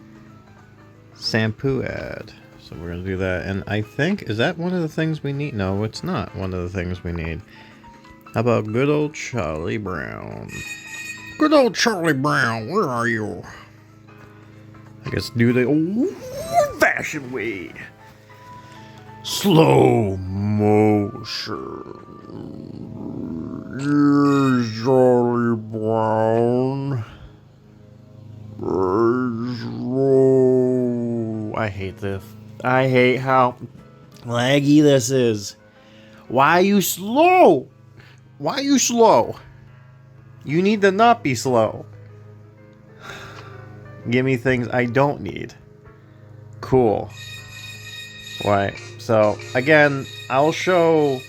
[SPEAKER 1] Shampoo ad. So we're going to do that. And I think, is that one of the things we need? No, it's not one of the things we need. How about good old Charlie Brown? Good old Charlie Brown, where are you? I guess do the old-fashioned way. Slow motion. Here's Charlie Brown. Slow. I hate this. I hate how laggy this is. Why are you slow? Why are you slow? You need to not be slow. Give me things I don't need. Cool. Right. So, again, I'll show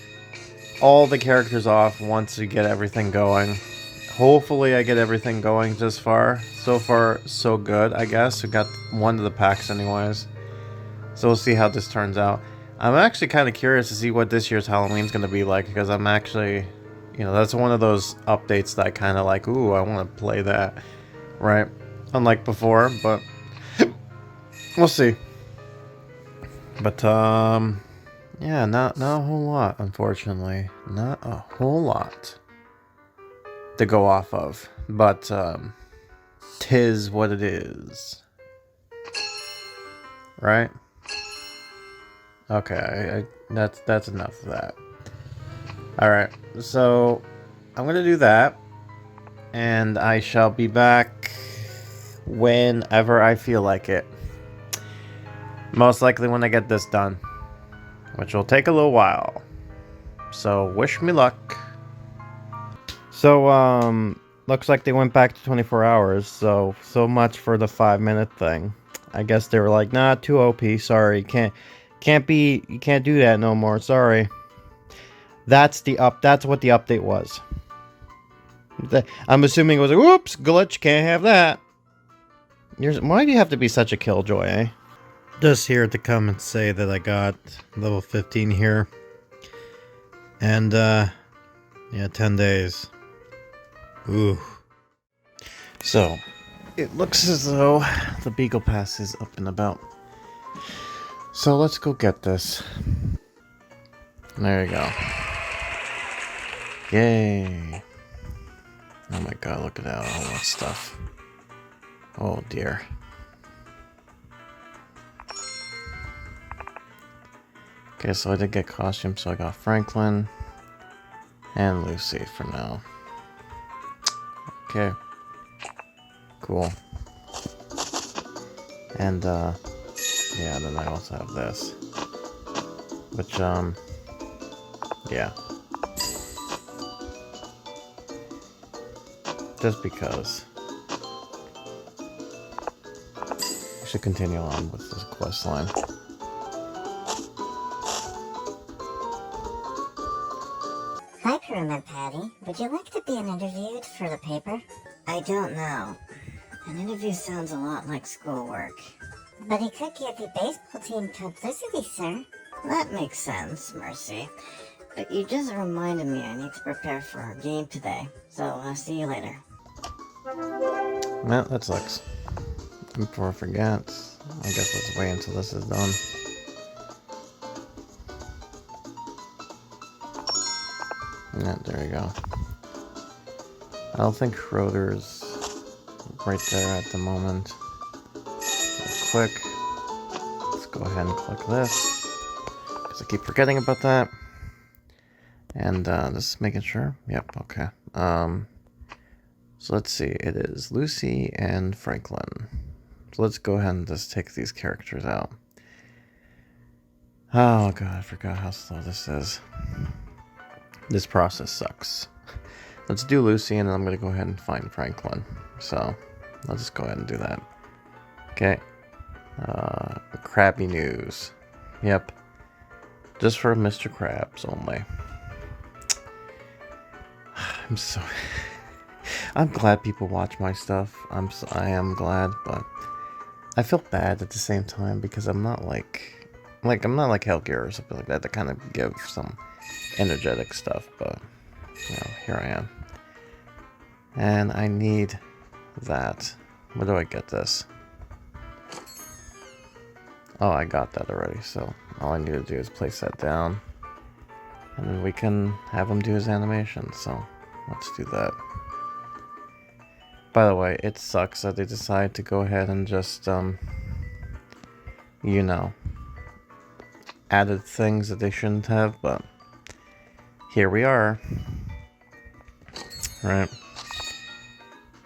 [SPEAKER 1] all the characters off once we get everything going. Hopefully I get everything going this far. So far, so good, I guess. We got one of the packs anyways. So we'll see how this turns out. I'm actually kind of curious to see what this year's Halloween's going to be like, because I'm actually, you know, that's one of those updates that I kind of like, ooh, I want to play that, right? Unlike before, but we'll see. But, yeah, not a whole lot, unfortunately. Not a whole lot to go off of, but, tis what it is. Right? Okay, that's enough of that. Alright, so I'm gonna do that, and I shall be back whenever I feel like it. Most likely when I get this done, which will take a little while. So wish me luck. So looks like they went back to 24 hours, so much for the 5-minute thing. I guess they were like, nah, too OP, sorry, you can't do that no more, sorry. That's what the update was. I'm assuming it was like, whoops, glitch, can't have that. Why do you have to be such a killjoy, eh? Just here to come and say that I got level 15 here. And, yeah, 10 days. Ooh. So, it looks as though the Beagle Pass is up and about. So let's go get this. There you go. Yay. Oh my god, look at all that stuff. Oh dear. Okay, so I did get costumes, so I got Franklin and Lucy for now. Okay. Cool. And, yeah, then I also have this. Which, yeah. Just because. I should continue on with this quest line.
[SPEAKER 2] Hi, Crewman Patty. Would you like to be interviewed for the paper?
[SPEAKER 3] I don't know. An interview sounds a lot like schoolwork.
[SPEAKER 2] But he could give the baseball team publicity, sir.
[SPEAKER 3] That makes sense, Mercy. But you just reminded me I need to prepare for our game today. So I'll see you later.
[SPEAKER 1] Well, that sucks. Before I forget, I guess let's wait until this is done. Yeah, there we go. I don't think Schroeder's right there at the moment. Real quick. Let's go ahead and click this, because I keep forgetting about that. And just making sure. Yep, okay. So let's see. It is Lucy and Franklin. So let's go ahead and just take these characters out. Oh god, I forgot how slow this is. This process sucks. Let's do Lucy, and then I'm going to go ahead and find Franklin. So, let's just go ahead and do that. Okay. Crabby news. Yep. Just for Mr. Krabs only. I'm so... I'm glad people watch my stuff. I am glad, but I feel bad at the same time because I'm not like I'm not like Hellgear or something like that to kind of give some energetic stuff, but you know, here I am. And I need that. Where do I get this? Oh, I got that already, so all I need to do is place that down. And then we can have him do his animation, so let's do that. By the way, it sucks that they decide to go ahead and just, you know, added things that they shouldn't have, but here we are. Right.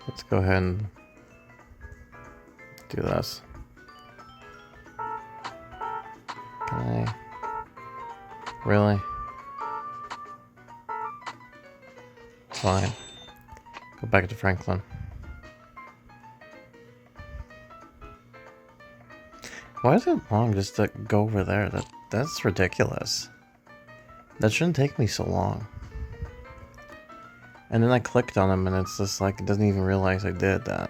[SPEAKER 1] Let's go ahead and do this. Can I? Really? Fine. Go back to Franklin. Why is it long just to go over there? That's ridiculous. That shouldn't take me so long. And then I clicked on him and it's just like, it doesn't even realize I did that.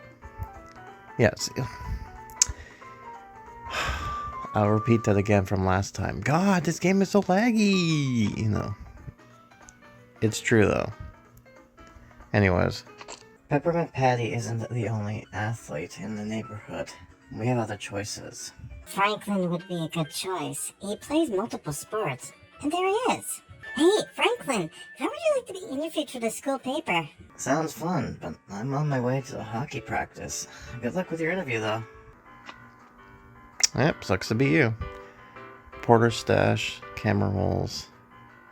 [SPEAKER 1] Yes. I'll repeat that again from last time. God, this game is so laggy! You know. It's true though. Anyways. Peppermint Patty isn't the only athlete in the neighborhood. We have other choices.
[SPEAKER 2] Franklin would be a good choice. He plays multiple sports. And there he is. Hey, Franklin, how would you like to be interviewed for the school paper?
[SPEAKER 3] Sounds fun, but I'm on my way to a hockey practice. Good luck with your interview, though.
[SPEAKER 1] Yep, sucks to be you. Porter stash, camera rolls.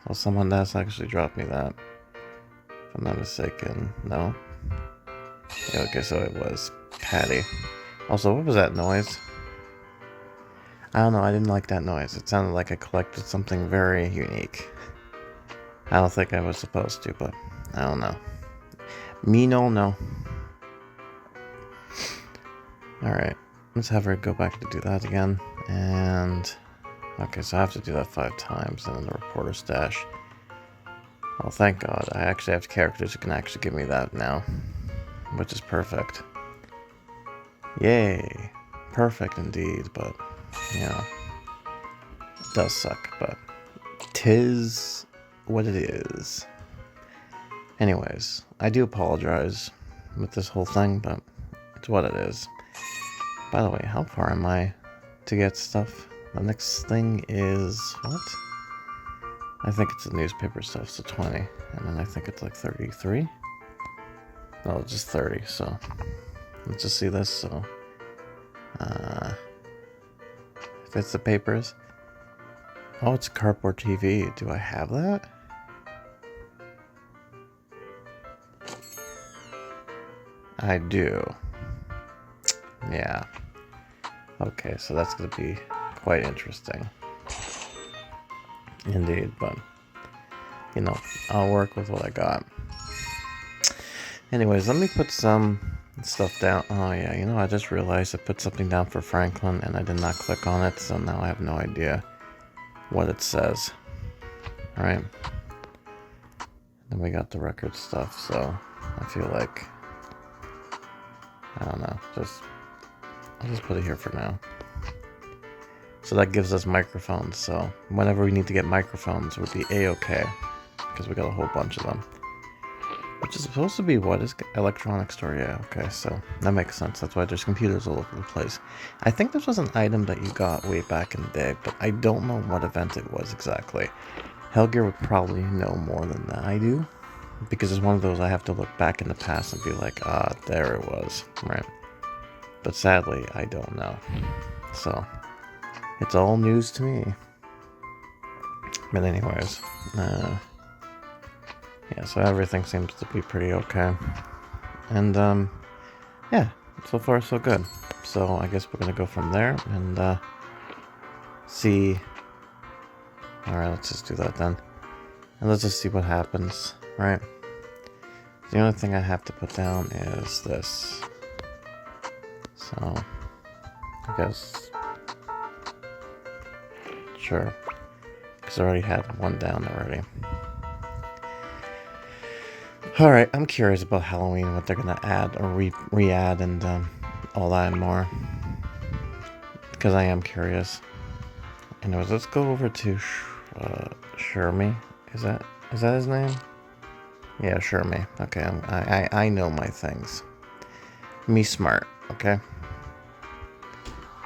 [SPEAKER 1] So someone else actually dropped me that. If I'm not mistaken. No? Yeah, okay, so it was Patty. Also, what was that noise? I don't know, I didn't like that noise. It sounded like I collected something very unique. I don't think I was supposed to, but I don't know. Me no. Alright, let's have her go back to do that again. And... okay, so I have to do that 5 times, and then the reporter stash. Well, thank God, I actually have characters who can actually give me that now. Which is perfect. Yay! Perfect indeed, but, you know, it does suck, but 'tis what it is. Anyways, I do apologize with this whole thing, but it's what it is. By the way, how far am I to get stuff? The next thing is, what? I think it's the newspaper stuff, so 20. And then I think it's like 33? No, just 30, so let's just see this, so if it's the papers. Oh, it's a cardboard TV. Do I have that? I do. Yeah. Okay, so that's going to be quite interesting. Indeed, but, you know, I'll work with what I got. Anyways, let me put some stuff down. Oh yeah, you know, I just realized I put something down for Franklin and I did not click on it, so now I have no idea what it says. Alright. Then we got the record stuff, so I feel like, I don't know, I'll just put it here for now. So that gives us microphones, so whenever we need to get microphones, it would be A-okay, because we got a whole bunch of them. Which is supposed to be what is electronic store? Yeah, okay, so that makes sense. That's why there's computers all over the place. I think this was an item that you got way back in the day, but I don't know what event it was exactly. Helger would probably know more than that I do, because it's one of those I have to look back in the past and be like, ah, there it was, right? But sadly, I don't know. So, it's all news to me. But anyways, yeah, so everything seems to be pretty okay. And, yeah, so far so good. So I guess we're gonna go from there and, see... Alright, let's just do that then. And let's just see what happens, right? The only thing I have to put down is this. So, I guess... Sure. Because I already had one down already. Alright, I'm curious about Halloween, what they're gonna add or re-add and all that and more. Because I am curious. Anyways, let's go over to Shermy. Is that his name? Yeah, Shermy. Okay, I know my things. Me smart, okay?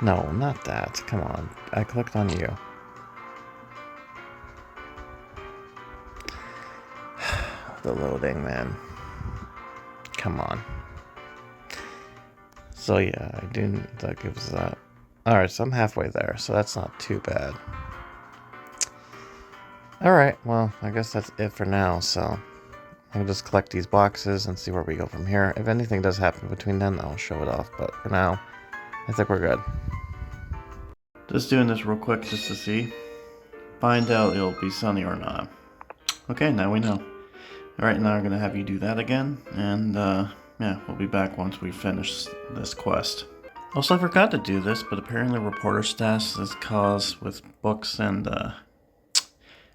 [SPEAKER 1] No, not that. Come on. I clicked on you. The loading, man. Come on. So yeah, I do, that gives that. Alright, so I'm halfway there, so that's not too bad. Alright, well, I guess that's it for now, so I'll just collect these boxes and see where we go from here. If anything does happen between then, I'll show it off, but for now, I think we're good. Just doing this real quick just to see. Find out it'll be sunny or not. Okay, now we know. Alright, now I'm going to have you do that again, and yeah, we'll be back once we finish this quest. Also, I forgot to do this, but apparently reporter status is caused with books and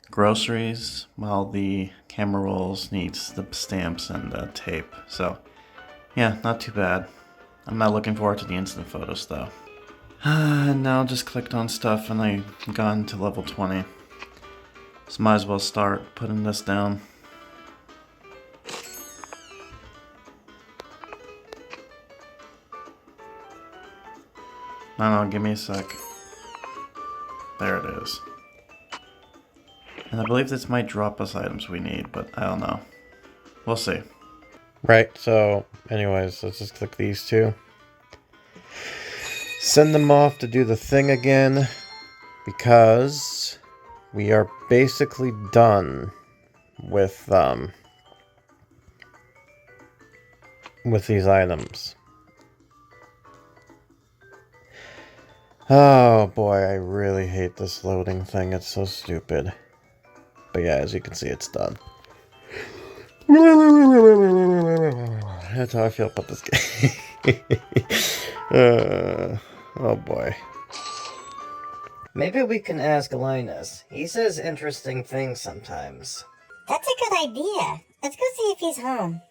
[SPEAKER 1] groceries, while the camera rolls needs the stamps and tape. So, yeah, not too bad. I'm not looking forward to the instant photos, though. Now I just clicked on stuff and I gotten to level 20. So might as well start putting this down. No, give me a sec. There it is. And I believe this might drop us items we need, but I don't know. We'll see. Right, so anyways, let's just click these two. Send them off to do the thing again, because we are basically done with these items. Oh boy, I really hate this loading thing. It's so stupid. But yeah, as you can see, it's done. That's how I feel about this game. Oh boy. Maybe we can ask Linus. He says interesting things sometimes.
[SPEAKER 2] That's a good idea. Let's go see if he's home.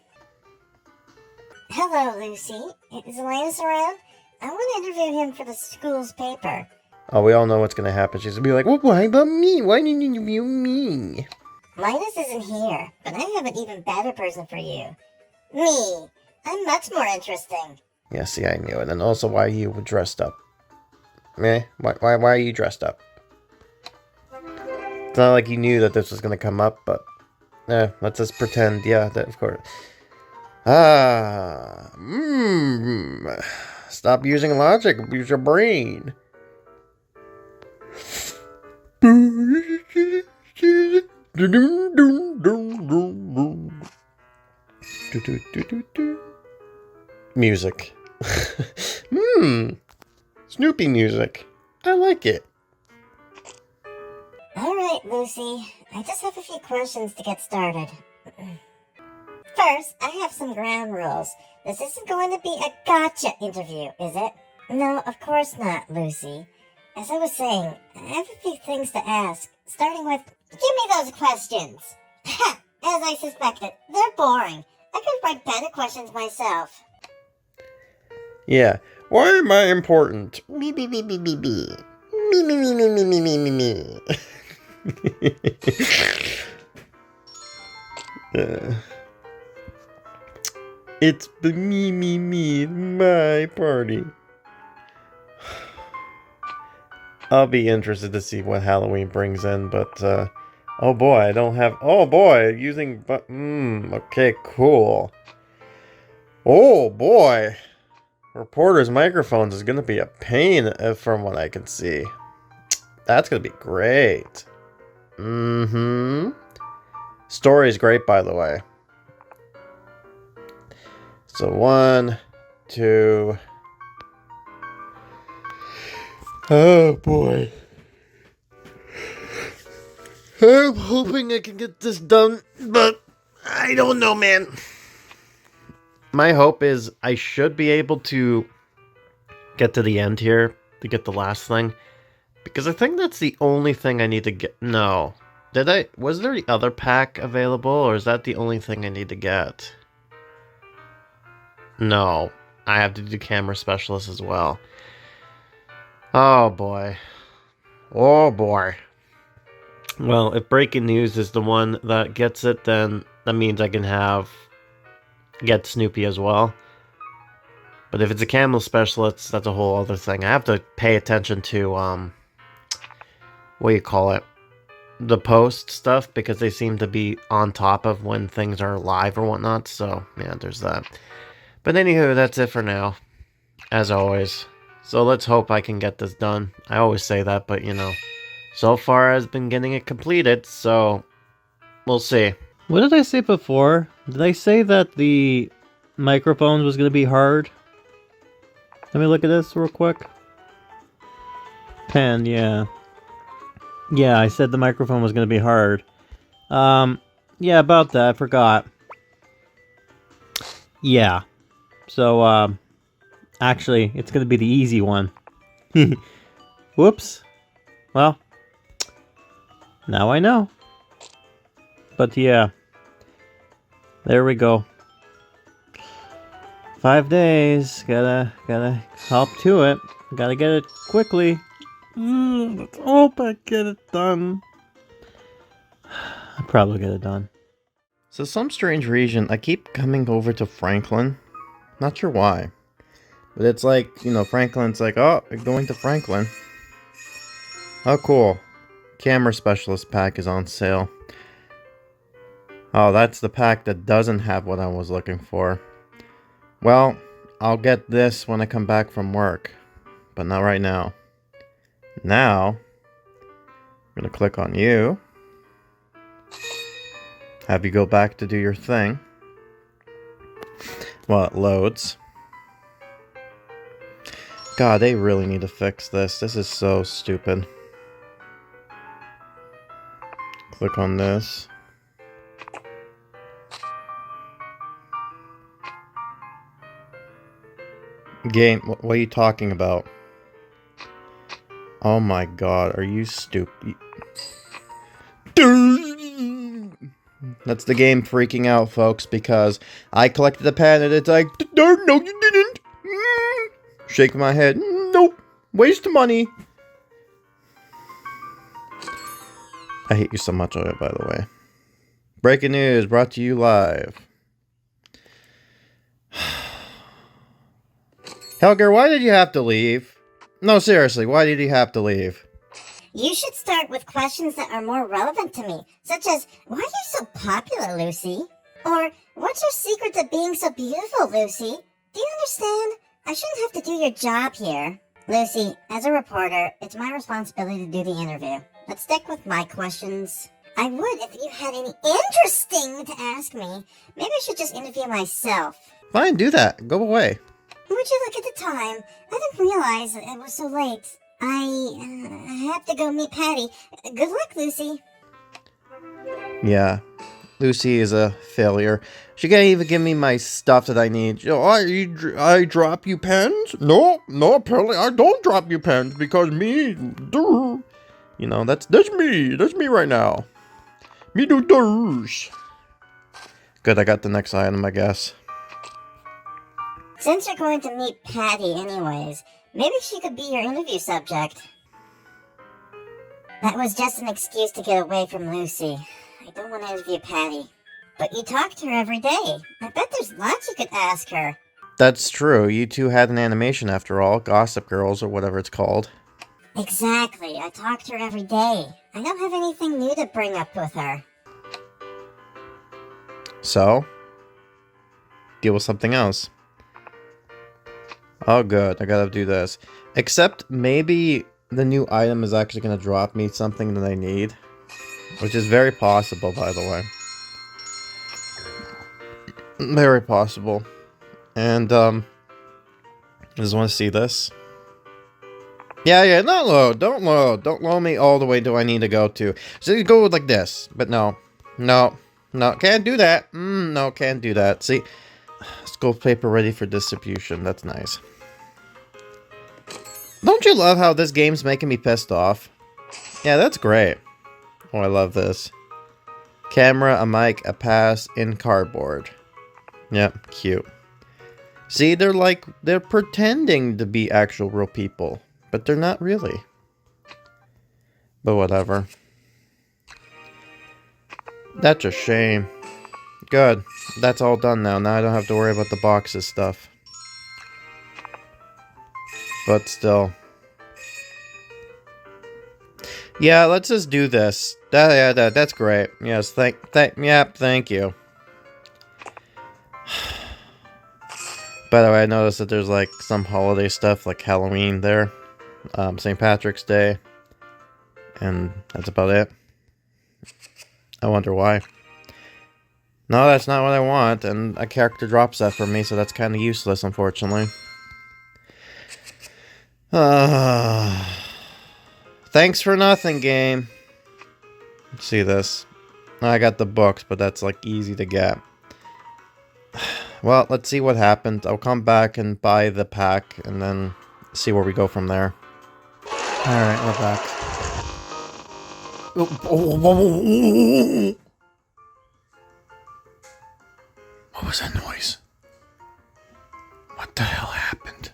[SPEAKER 2] Hello, Lucy. Is Linus around? I want to interview him for the school's paper.
[SPEAKER 1] Oh, we all know what's going to happen. She's going to be like, well, why about me? Why didn't you interview me?
[SPEAKER 2] Linus isn't here, but I have an even better person for you. Me. I'm much more interesting.
[SPEAKER 1] Yeah, see, I knew it. And also why you were dressed up. Eh? Why are you dressed up? It's not like you knew that this was going to come up, but... let's just pretend, yeah, that of course. Stop using logic, use your brain. Music. Snoopy music. I like it.
[SPEAKER 2] Alright, Lucy. I just have a few questions to get started. First, I have some ground rules. This isn't going to be a gotcha interview, is it? No, of course not, Lucy. As I was saying, I have a few things to ask, starting with, give me those questions! Ha! As I suspected, they're boring. I could write better questions myself.
[SPEAKER 1] Yeah. Why am I important? Me, me, me, me, me, me. Me, me, me, me, me, me, me, me, me. It's the me, my party. I'll be interested to see what Halloween brings in, but, oh boy, I don't have, oh boy, using, okay, cool. Oh boy. Reporters' microphones is going to be a pain from what I can see. That's going to be great. Story's great, by the way. So 1, 2. Oh boy. I'm hoping I can get this done, but I don't know, man. My hope is I should be able to get to the end here to get the last thing. Because I think that's the only thing I need to get. No. Was there the other pack available, or is that the only thing I need to get? No. I have to do camera specialist as well. Oh boy. Oh boy. Well, if breaking news is the one that gets it, then that means I can get Snoopy as well. But if it's a camera specialist, that's a whole other thing. I have to pay attention to, what do you call it? The post stuff, because they seem to be on top of when things are live or whatnot. So, yeah, there's that. But anywho, that's it for now. as always. So let's hope I can get this done. I always say that, but you know, so far I've been getting it completed, so we'll see. What did I say before? Did I say that the microphones was going to be hard? Let me look at this real quick. Pen, yeah. Yeah, I said the microphone was going to be hard. Yeah, about that, I forgot. Yeah. So, actually, it's going to be the easy one. Whoops. Well, now I know. But yeah. There we go. 5 days. Gotta hop to it. Gotta get it quickly. Let's hope I get it done. I'll probably get it done. So some strange reason, I keep coming over to Franklin. Not sure why. But it's like, you know, Franklin's like, oh, you're going to Franklin. Oh, cool. Camera Specialist pack is on sale. Oh, that's the pack that doesn't have what I was looking for. Well, I'll get this when I come back from work. But not right now. Now, I'm going to click on you. Have you go back to do your thing. While it loads. God, they really need to fix this. This is so stupid. Click on this. Game, what are you talking about? Oh my god, are you stupid? That's the game freaking out, folks, because I collected the pen and it's like, no, you didn't. Shake my head. Nope. Waste of money. I hate you so much, by the way. Breaking news brought to you live. Helger, why did you have to leave? No, seriously, why did you have to leave?
[SPEAKER 2] You should start with questions that are more relevant to me, such as, why are you so popular, Lucy? Or, what's your secret to being so beautiful, Lucy? Do you understand? I shouldn't have to do your job here. Lucy, as a reporter, it's my responsibility to do the interview. Let's stick with my questions. I would if you had any interesting to ask me. Maybe I should just interview myself.
[SPEAKER 1] Fine, do that. Go away.
[SPEAKER 2] Would you look at the time? I didn't realize it was so late. I have to go meet Patty. Good luck, Lucy.
[SPEAKER 1] Yeah, Lucy is a failure. She can't even give me my stuff that I need. I drop you pens? No, apparently I don't drop you pens because me, you know, that's me right now. Me do does. Good, I got the next item, I guess.
[SPEAKER 2] Since you're going to meet Patty anyways, maybe she could be your interview subject. That was just an excuse to get away from Lucy. I don't want to interview Patty. But you talk to her every day. I bet there's lots you could ask her.
[SPEAKER 1] That's true. You two had an animation after all. Gossip Girls or whatever it's called.
[SPEAKER 2] Exactly. I talk to her every day. I don't have anything new to bring up with her.
[SPEAKER 1] So? Deal with something else. Oh good, I gotta do this. Except maybe the new item is actually gonna drop me something that I need. Which is very possible, by the way. Very possible. And, I just want to see this. Yeah, not load. Don't load. Don't load me all the way to I need to go to. So you go like this. But no. Can't do that. No, can't do that. See? School paper ready for distribution. That's nice. Don't you love how this game's making me pissed off? Yeah, that's great. Oh, I love this. Camera, a mic, a pass, in cardboard. Yep, cute. See, they're pretending to be actual real people. But they're not really. But whatever. That's a shame. Good. That's all done now. Now I don't have to worry about the boxes stuff. But still. Yeah, let's just do this. That's great. Yes, thank you. By the way, I noticed that there's like some holiday stuff like Halloween there, St. Patrick's Day, and that's about it. I wonder why. No, that's not what I want, and a character drops that for me, so that's kind of useless, unfortunately. Thanks for nothing, game. Let's see this. I got the books, but that's like easy to get. Well, let's see what happens. I'll come back and buy the pack, and then see where we go from there. Alright, we're back. What was that noise? What the hell happened?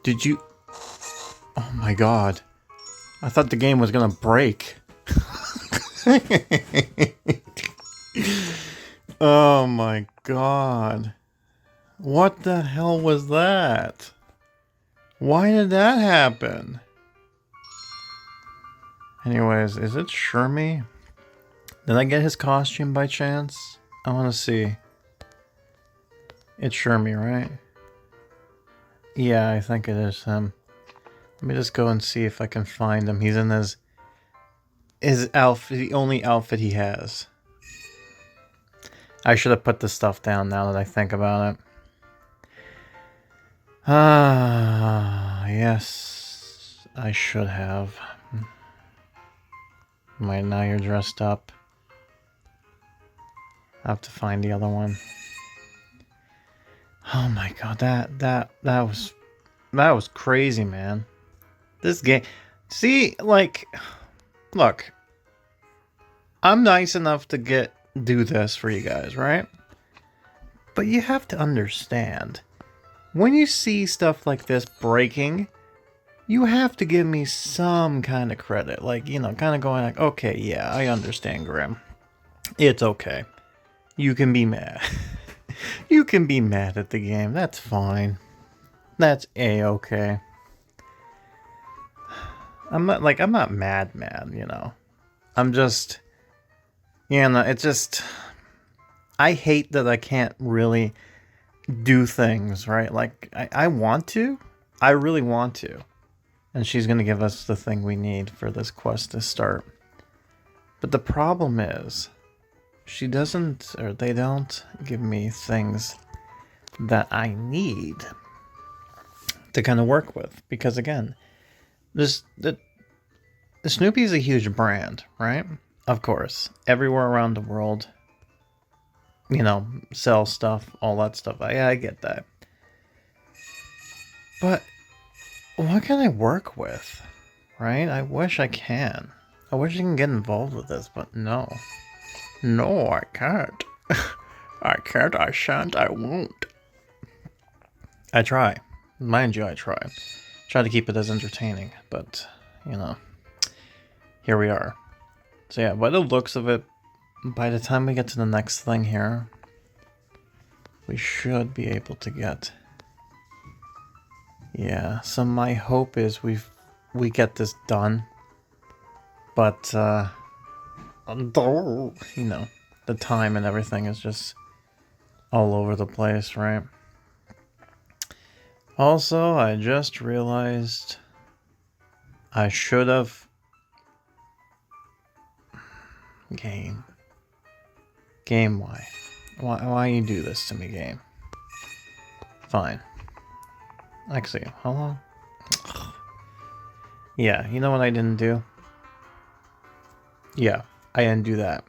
[SPEAKER 1] Did you... Oh my god. I thought the game was gonna break. Oh my god. What the hell was that? Why did that happen? Anyways, is it Shermie? Did I get his costume by chance? I want to see. It's Shermie, right? Yeah, I think it is him. Let me just go and see if I can find him. He's in his outfit, the only outfit he has. I should have put the stuff down now that I think about it. Ah, yes. I should have. Right, now you're dressed up. I have to find the other one. Oh my god, that was crazy, man. This game, see, like, look, I'm nice enough to do this for you guys, right? But you have to understand, when you see stuff like this breaking, you have to give me some kind of credit, like, you know, kind of going like, okay, yeah, I understand, Grim. It's okay. You can be mad. You can be mad at the game. That's fine. That's a-okay. I'm not mad, you know. I'm just, you know, it's just, I hate that I can't really do things, right? Like, I want to. I really want to. And she's going to give us the thing we need for this quest to start. But the problem is, she doesn't, or they don't give me things that I need to kind of work with. Because again, the Snoopy is a huge brand, right? Of course. Everywhere around the world, you know, sell stuff, all that stuff. I get that. But what can I work with, right? I wish I can. I wish I can get involved with this, but no. No, I can't. I can't, I shan't, I won't. I try. Mind you, I try. Try to keep it as entertaining, but, you know, here we are. So yeah, by the looks of it, by the time we get to the next thing here, we should be able to get... Yeah, so my hope is we get this done. But, you know, the time and everything is just all over the place, right? Also, I just realized I should have... Game, why? Why you do this to me, game? Fine. Actually, how long? Yeah, you know what I didn't do? Yeah, I didn't do that.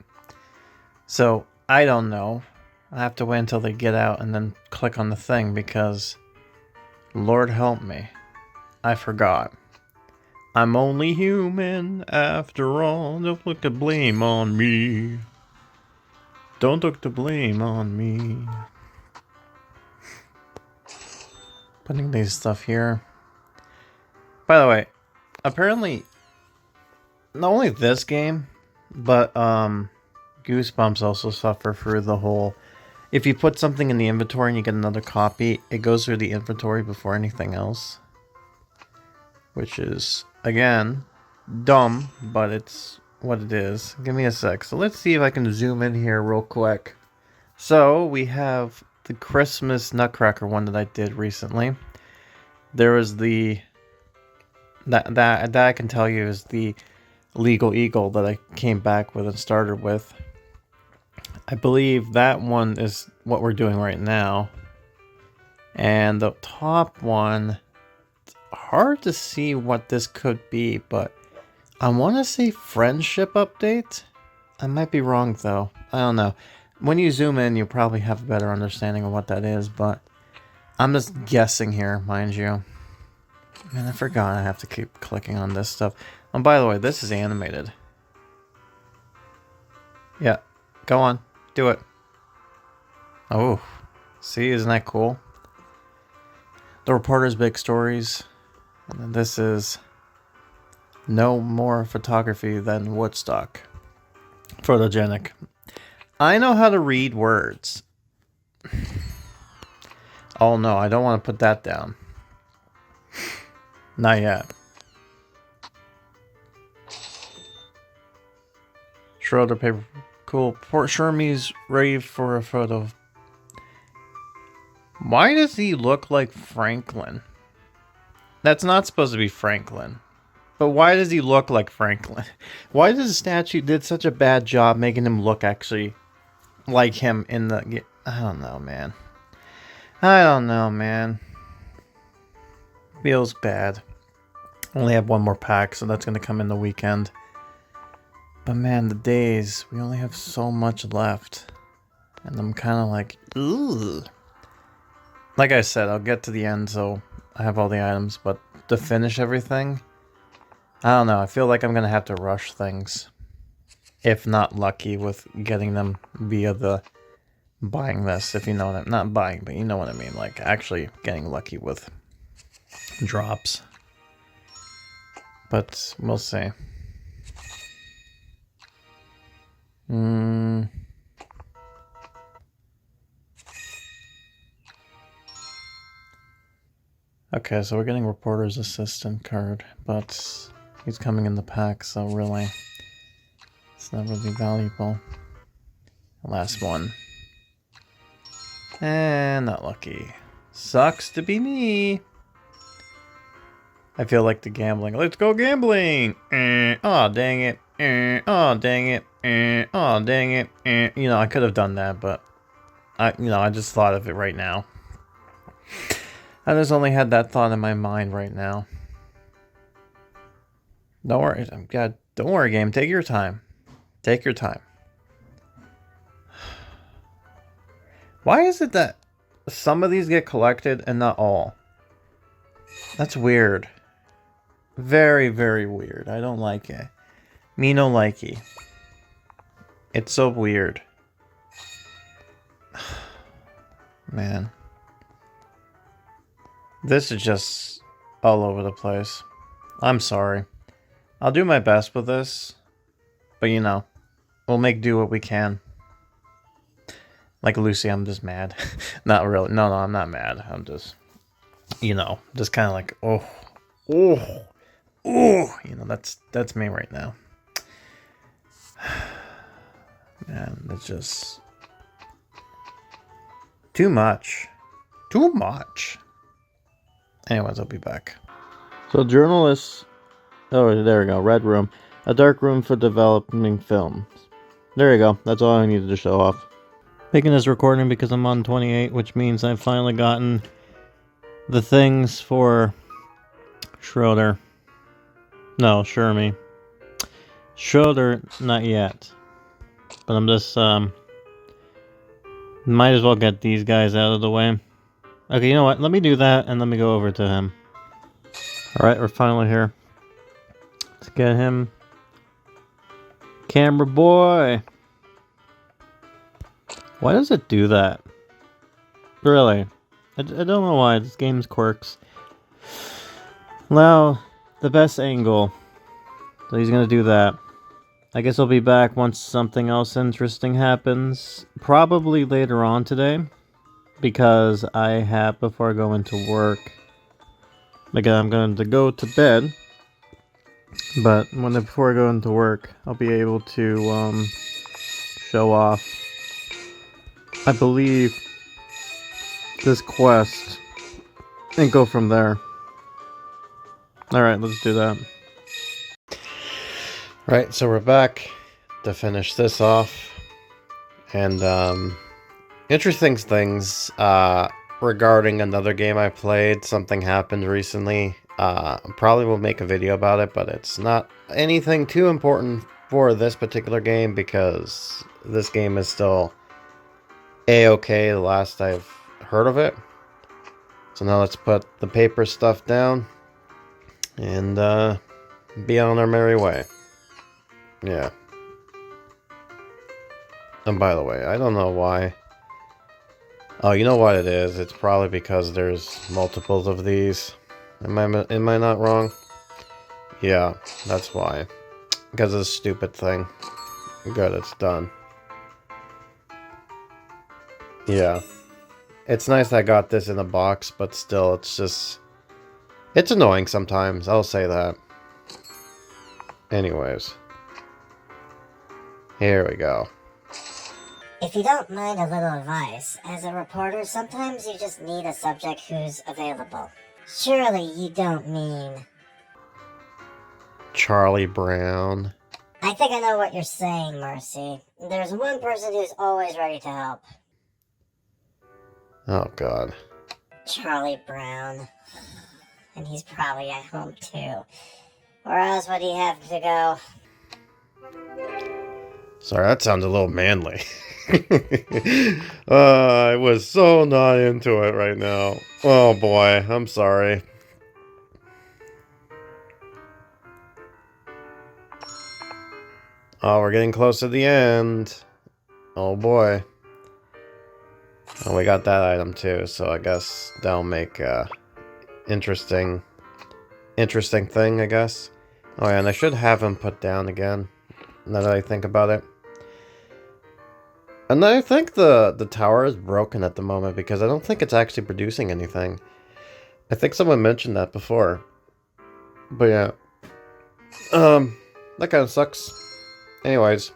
[SPEAKER 1] So, I don't know. I have to wait until they get out and then click on the thing because... Lord help me. I forgot. I'm only human after all. Don't look the blame on me. Don't look the blame on me. Putting these stuff here. By the way, apparently, not only this game, but Goosebumps also suffer through the whole... If you put something in the inventory and you get another copy, it goes through the inventory before anything else. Which is, again, dumb, but it's what it is. Give me a sec. So let's see if I can zoom in here real quick. So we have the Christmas Nutcracker one that I did recently. There was the that I can tell you is the Legal Eagle that I came back with and started with. I believe that one is what we're doing right now. And the top one, it's hard to see what this could be, but I want to say friendship update. I might be wrong though. I don't know. When you zoom in, you probably have a better understanding of what that is, but I'm just guessing here, mind you. Man, I forgot I have to keep clicking on this stuff. And by the way, this is animated. Yeah, go on. Do it. Oh, see, isn't that cool? The Reporter's Big Stories. And then this is no more photography than Woodstock. Photogenic. I know how to read words. Oh no, I don't want to put that down. Not yet. Schroeder paper. Cool. Port Shermie's ready for a photo. Why does he look like Franklin? That's not supposed to be Franklin. But why does he look like Franklin? Why does the statue did such a bad job making him look actually like him in the... I don't know, man. I don't know, man. Feels bad. Only have one more pack, so that's going to come in the weekend. But man, the days, we only have so much left. And I'm kind of like, ooh. Like I said, I'll get to the end, so I have all the items. But to finish everything, I don't know. I feel like I'm going to have to rush things. If not lucky with getting them via the buying this, if you know what I mean. Not buying, but you know what I mean. Like actually getting lucky with drops. But we'll see. Okay, so we're getting Reporter's Assistant card, but he's coming in the pack, so really, it's not really valuable. Last one. And not lucky. Sucks to be me. I feel like the gambling. Let's go gambling! Oh, dang it. Oh, dang it. Oh, dang it. You know, I could have done that, but I just thought of it right now. I just only had that thought in my mind right now. Don't worry. God, don't worry, game. Take your time. Take your time. Why is it that some of these get collected and not all? That's weird. Very, very weird. I don't like it. Me no likey. It's so weird. Man. This is just all over the place. I'm sorry. I'll do my best with this. But you know, we'll make do what we can. Like Lucy, I'm just mad. Not really. No, I'm not mad. I'm just, you know, just kind of like, oh. You know, that's me right now. Man, it's just too much. Too much. Anyways, I'll be back. So journalists... Oh, there we go. Red room. A dark room for developing films. There you go. That's all I needed to show off. Making this recording because I'm on 28, which means I've finally gotten the things for Schroeder. No, Shermie. Schroeder, not yet. But I'm just, might as well get these guys out of the way. Okay, you know what? Let me do that, and let me go over to him. Alright, we're finally here. Let's get him. Camera boy! Why does it do that? Really? I don't know why. This game's quirks. Now, the best angle. So he's gonna do that. I guess I'll be back once something else interesting happens. Probably later on today. Because I have, before I go into work, like I'm going to go to bed. But before I go into work, I'll be able to show off, I believe, this quest and go from there. Alright, let's do that. Right, so we're back to finish this off. And, interesting things, regarding another game I played. Something happened recently. Probably will make a video about it, but it's not anything too important for this particular game because this game is still A-okay the last I've heard of it. So now let's put the paper stuff down and be on our merry way. Yeah. And by the way, I don't know why. Oh, you know what it is? It's probably because there's multiples of these. Am I not wrong? Yeah, that's why. Because of this stupid thing. Good, it's done. Yeah. It's nice I got this in a box, but still, it's just... It's annoying sometimes, I'll say that. Anyways. Here we go.
[SPEAKER 2] If you don't mind a little advice, as a reporter, sometimes you just need a subject who's available. Surely you don't mean...
[SPEAKER 1] Charlie Brown.
[SPEAKER 2] I think I know what you're saying, Mercy. There's one person who's always ready to help.
[SPEAKER 1] Oh, God.
[SPEAKER 2] Charlie Brown. And he's probably at home, too. Where else would he have to go?
[SPEAKER 1] Sorry, that sounds a little manly. I was so not into it right now. Oh boy, I'm sorry. Oh, we're getting close to the end. Oh boy. Oh, we got that item too, so I guess that'll make interesting thing, I guess. Oh yeah, and I should have him put down again, now that I think about it. And I think the tower is broken at the moment because I don't think it's actually producing anything. I think someone mentioned that before. But yeah. That kind of sucks. Anyways.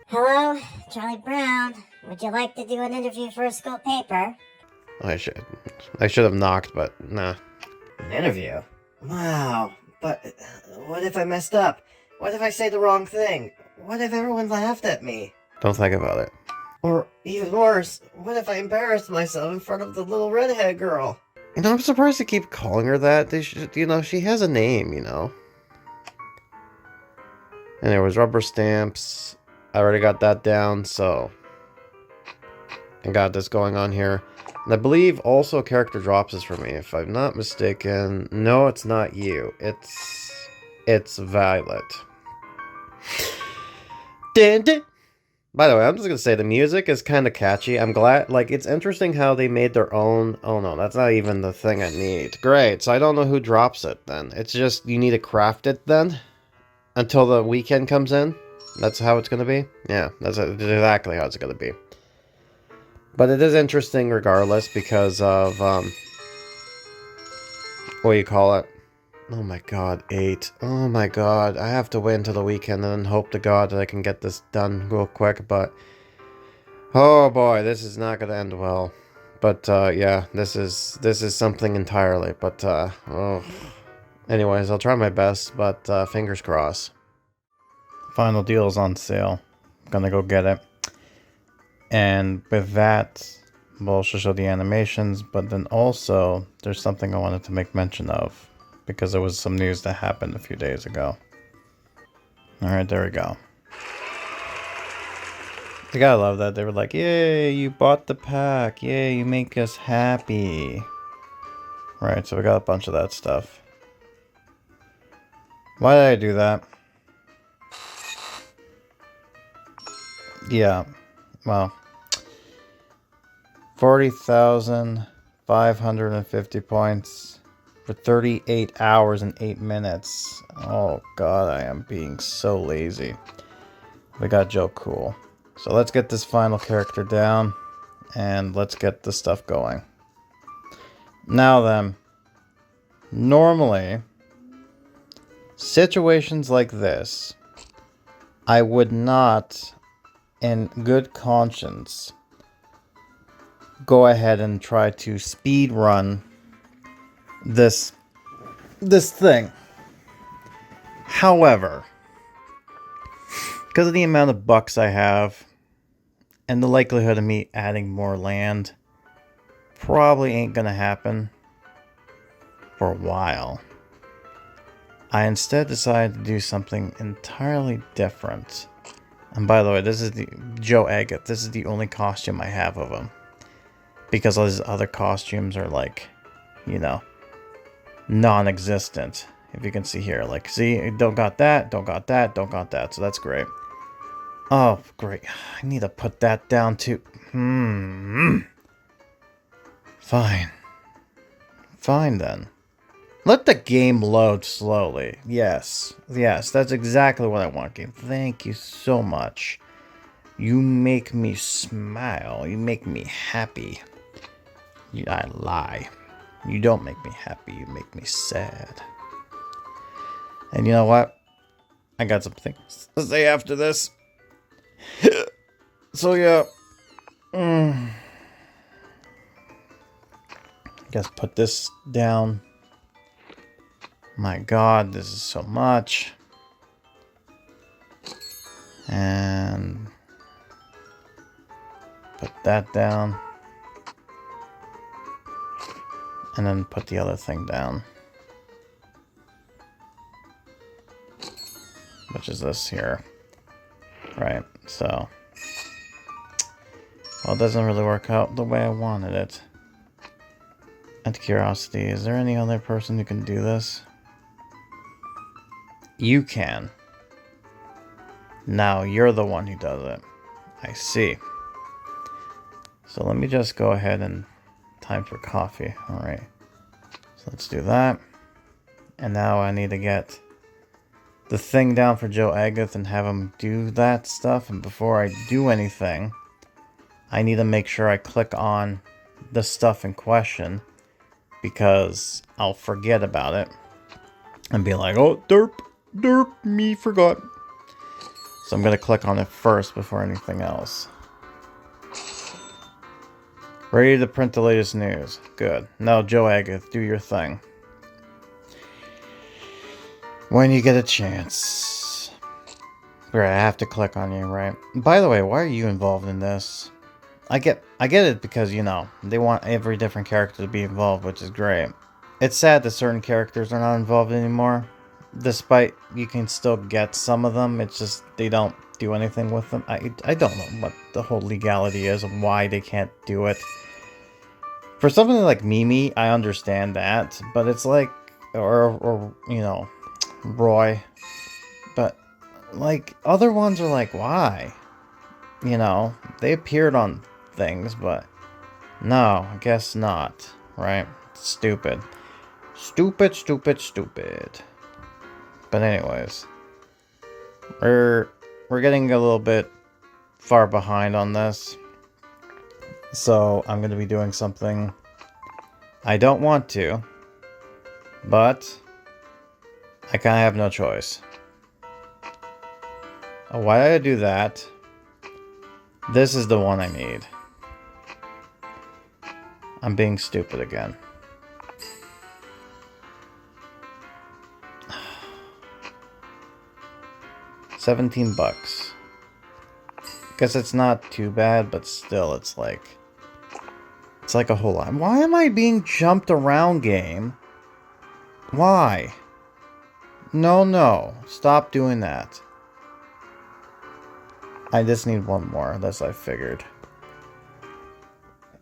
[SPEAKER 2] Hello, Charlie Brown. Would you like to do an interview for a school paper?
[SPEAKER 1] I should have knocked, but nah.
[SPEAKER 4] An interview? Wow. But what if I messed up? What if I say the wrong thing? What if everyone laughed at me?
[SPEAKER 1] Don't think about it.
[SPEAKER 4] Or even worse, what if I embarrassed myself in front of the little redhead girl?
[SPEAKER 1] You know, I'm surprised to keep calling her that. They should, you know, she has a name, you know. And there was rubber stamps. I already got that down, so I got this going on here. And I believe also a character drops this for me, if I'm not mistaken. No, it's not you. It's Violet. Dun, dun. By the way, I'm just gonna say the music is kind of catchy. I'm glad, like, it's interesting how they made their own. Oh no, that's not even the thing I need. Great, so I don't know who drops it then. It's just you need to craft it then until the weekend comes in. That's how it's gonna be. Yeah, that's exactly how it's gonna be. But it is interesting regardless because of what do you call it? Oh my god, 8. Oh my god, I have to wait until the weekend and then hope to god that I can get this done real quick, but... Oh boy, this is not gonna end well. But, yeah, this is something entirely, but, oh... Anyways, I'll try my best, but, fingers crossed. Final deal is on sale. I'm gonna go get it. And with that, we'll also show the animations, but then also, there's something I wanted to make mention of. Because there was some news that happened a few days ago. Alright, there we go. I gotta love that. They were like, yay, you bought the pack. Yay, you make us happy. Right, so we got a bunch of that stuff. Why did I do that? Yeah, well. 40,550 points. For 38 hours and 8 minutes. Oh god, I am being so lazy. We got Joe Cool. So let's get this final character down. And let's get the stuff going. Now then. Normally, situations like this, I would not, in good conscience, go ahead and try to speed run this thing. However, because of the amount of bucks I have and the likelihood of me adding more land, probably ain't gonna happen for a while. I instead decided to do something entirely different. And by the way, this is the Joe Agate. This is the only costume I have of him. Because all his other costumes are like, you know, non-existent. If you can see here, like, see, don't got that, don't got that, don't got that. So that's great. Oh, great. I need to put that down too. Fine. Fine then. Let the game load slowly. Yes. Yes, that's exactly what I want, game. Thank you so much. You make me smile. You make me happy. I lie. You don't make me happy. You make me sad. And you know what? I got some things to say after this. So yeah. Guess put this down. My god, this is so much. And put that down. And then put the other thing down. Which is this here. Right, so. Well, it doesn't really work out the way I wanted it. Out of curiosity, is there any other person who can do this? You can. Now you're the one who does it. I see. So let me just go ahead and time for coffee. Alright. So let's do that. And now I need to get the thing down for Joe Agath and have him do that stuff. And before I do anything, I need to make sure I click on the stuff in question, because I'll forget about it and be like, oh, derp, me forgot. So I'm going to click on it first before anything else. Ready to print the latest news. Good. Now, Joe Agath, do your thing. When you get a chance. Right, I have to click on you, right? By the way, why are you involved in this? I get it because, you know, they want every different character to be involved, which is great. It's sad that certain characters are not involved anymore. Despite you can still get some of them, it's just they don't do anything with them. I don't know what the whole legality is and why they can't do it. For something like Mimi, I understand that, but it's like, or you know, Roy. But, like, other ones are like, why? You know, they appeared on things, but no, I guess not, right? Stupid. Stupid, stupid, stupid. But anyways, we're getting a little bit far behind on this. So I'm going to be doing something I don't want to, but I kind of have no choice. Why did I do that? This is the one I need. I'm being stupid again. $17. Guess it's not too bad, but still, it's like a whole lot. Why am I being jumped around, game? Why? No. Stop doing that. I just need one more, that's I figured.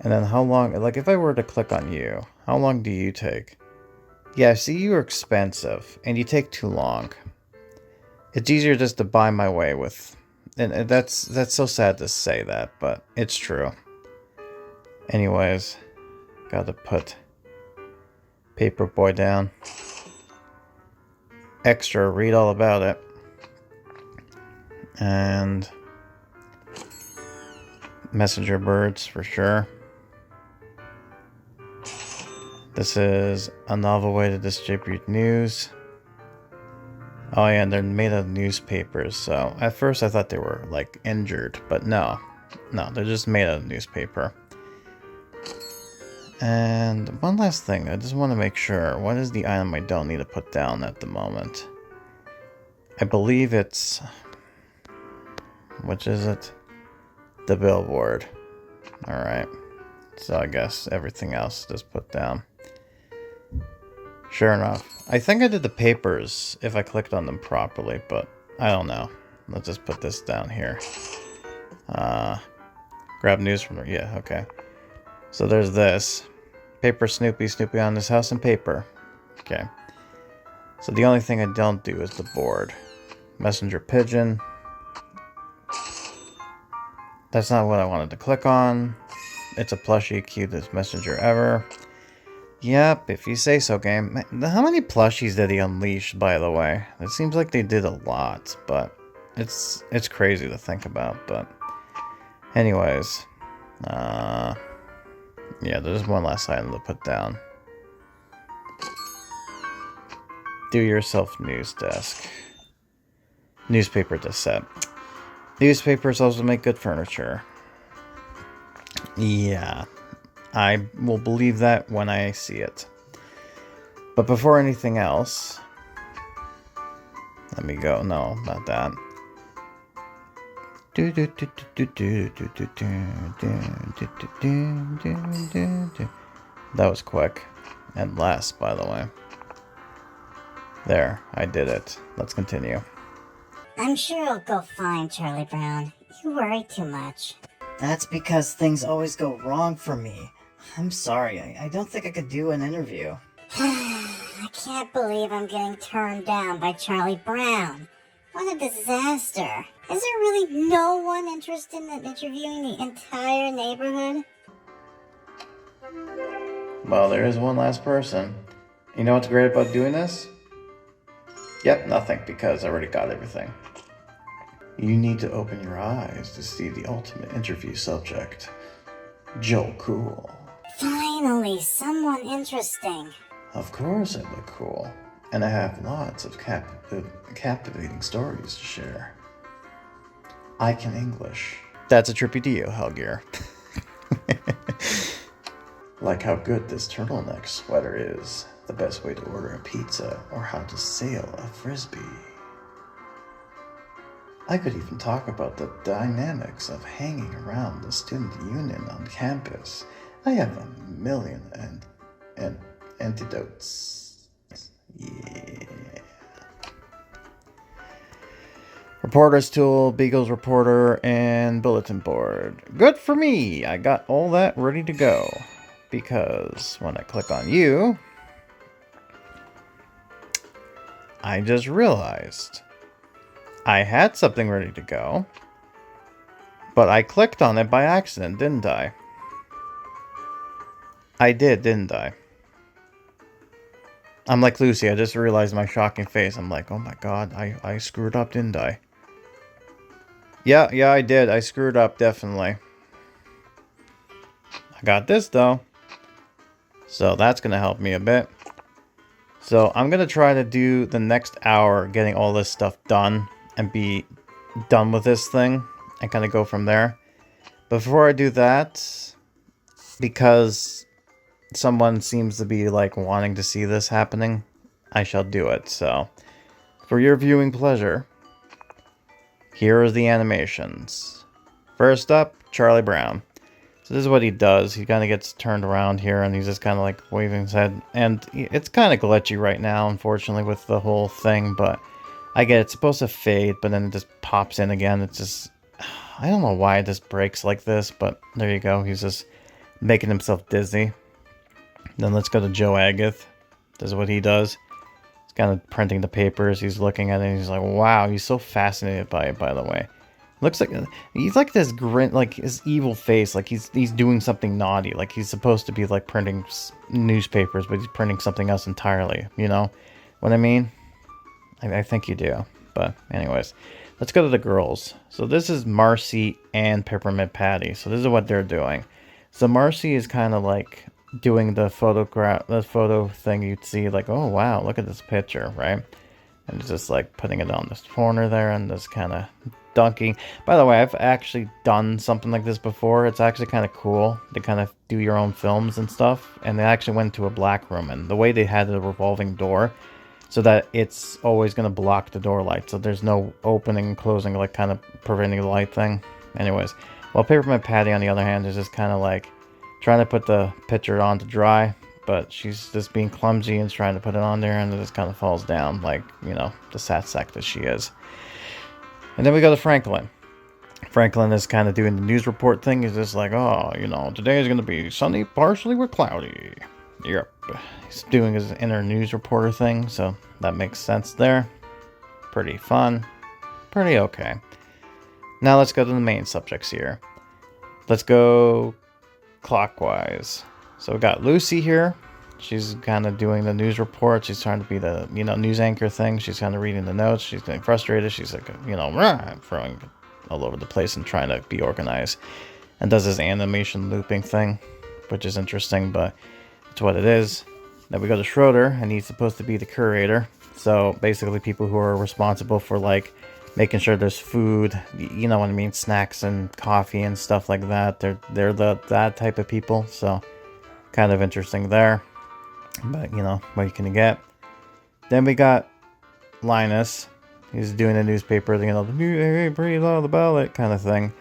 [SPEAKER 1] And then how long, like if I were to click on you, how long do you take? Yeah, see, you're expensive, and you take too long. It's easier just to buy my way with, and that's so sad to say that, but it's true. Anyways, gotta put Paperboy down. Extra, read all about it. And messenger birds for sure. This is a novel way to distribute news. Oh yeah, and they're made of newspapers, so at first I thought they were like injured, but no, they're just made out of newspaper. And one last thing, I just want to make sure. What is the item I don't need to put down at the moment? I believe it's... Which is it? The billboard. Alright. So I guess everything else just put down. Sure enough. I think I did the papers if I clicked on them properly, but I don't know. Let's just put this down here. Grab news from... Yeah, okay. So there's this. Paper Snoopy, Snoopy on his house and paper. Okay. So the only thing I don't do is the board. Messenger pigeon. That's not what I wanted to click on. It's a plushie, cutest messenger ever. Yep, if you say so, game. How many plushies did he unleash, by the way? It seems like they did a lot, but it's crazy to think about, but anyways. Yeah, there's one last item to put down. Do yourself news desk. Newspaper to set. Newspapers also make good furniture. Yeah, I will believe that when I see it. But before anything else, let me go. No, not that. That was quick. And last, by the way. There, I did it. Let's continue.
[SPEAKER 2] I'm sure it'll go fine, Charlie Brown. You worry too much.
[SPEAKER 4] That's because things always go wrong for me. I'm sorry, I don't think I could do an interview.
[SPEAKER 2] I can't believe I'm getting turned down by Charlie Brown. What a disaster. Is there really no one interested in interviewing the entire neighborhood?
[SPEAKER 1] Well, there is one last person. You know what's great about doing this? Yep, nothing, because I already got everything. You need to open your eyes to see the ultimate interview subject. Joe Cool.
[SPEAKER 2] Finally, someone interesting.
[SPEAKER 1] Of course I look cool. And I have lots of captivating stories to share. I can English. That's a tribute to you, Helgier. Like how good this turtleneck sweater is, the best way to order a pizza, or how to sail a frisbee. I could even talk about the dynamics of hanging around the student union on campus. I have a million and antidotes. Yeah. Reporter's tool, Beagle's reporter, and bulletin board. Good for me! I got all that ready to go. Because when I click on you, I just realized I had something ready to go, but I clicked on it by accident, didn't I? I did, didn't I? I'm like Lucy, I just realized my shocking face. I'm like, oh my god, I screwed up, didn't I? Yeah, I did. I screwed up, definitely. I got this, though. So that's going to help me a bit. So I'm going to try to do the next hour getting all this stuff done and be done with this thing and kind of go from there. Before I do that, because someone seems to be like wanting to see this happening, I shall do it. So for your viewing pleasure, here are the animations. First up, Charlie Brown. So this is what he does. He kind of gets turned around here and he's just kind of like waving his head. And it's kind of glitchy right now, unfortunately, with the whole thing. But I get it's supposed to fade, but then it just pops in again. It's just... I don't know why it just breaks like this, but there you go. He's just making himself dizzy. Then let's go to Joe Agath. This is what he does. He's kind of printing the papers. He's looking at it and he's like, wow, he's so fascinated by it, by the way. Looks like he's like this grin, like his evil face, like he's doing something naughty, like he's supposed to be like printing newspapers, but he's printing something else entirely. You know what I mean? I think you do. But anyways, let's go to the girls. So this is Marcy and Peppermint Patty. So this is what they're doing. So Marcy is kind of like doing the photo thing. You'd see like, oh wow, look at this picture, right? And it's just like putting it on this corner there and just kind of dunking. By the way, I've actually done something like this before. It's actually kind of cool to kind of do your own films and stuff. And they actually went to a black room, and the way they had a revolving door so that it's always going to block the door light. So there's no opening and closing, like kind of preventing the light thing. Anyways, well, Paperman Patty, on the other hand, is just kind of like trying to put the picture on to dry, but she's just being clumsy and trying to put it on there, and it just kind of falls down like, you know, the sad sack that she is. And then we go to Franklin. Franklin is kind of doing the news report thing. He's just like, oh, you know, today is going to be sunny, partially with cloudy. Yep. He's doing his inner news reporter thing, so that makes sense there. Pretty fun. Pretty okay. Now let's go to the main subjects here. Let's go clockwise. So we got Lucy here. She's kind of doing the news report. She's trying to be the, you know, news anchor thing. She's kind of reading the notes. She's getting frustrated. She's like, you know, throwing all over the place and trying to be organized. And does this animation looping thing, which is interesting, but it's what it is. Then we go to Schroeder, and he's supposed to be the curator. So basically people who are responsible for, like, making sure there's food, you know what I mean, snacks and coffee and stuff like that. They're that type of people. So kind of interesting there. But, you know, what can you get? Then we got Linus. He's doing a newspaper, you know, the new pretty loud about it kind of thing.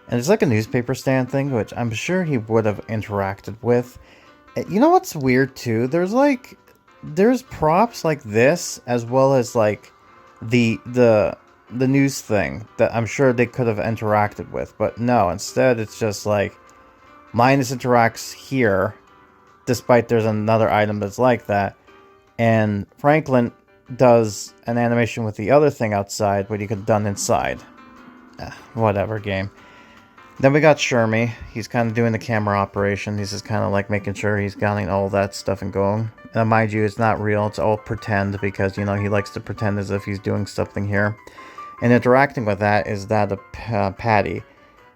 [SPEAKER 1] And it's like a newspaper stand thing, which I'm sure he would have interacted with. You know what's weird too? There's props like this, as well as like the news thing that I'm sure they could have interacted with. But no, instead it's just like Linus interacts here, despite there's another item that's like that, and Franklin does an animation with the other thing outside, but he could have done inside. Whatever, game. Then we got Shermie. He's kind of doing the camera operation. He's just kind of like making sure he's getting all that stuff and going. Now, mind you, it's not real. It's all pretend because, you know, he likes to pretend as if he's doing something here. And interacting with that is that of Patty,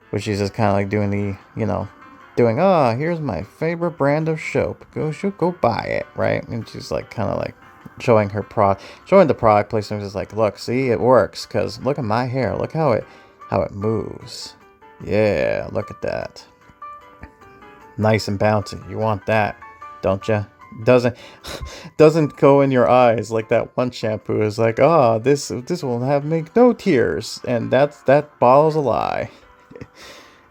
[SPEAKER 1] which is just kind of like doing the, you know, doing, oh, here's my favorite brand of soap. Go buy it, right? And she's like kind of like showing the product placement. Just like, look, see, it works. Cause look at my hair. Look how it moves. Yeah, look at that. Nice and bouncy. You want that, don't you? Doesn't go in your eyes like that one shampoo is like, oh, this will make no tears, and that bottle's a lie.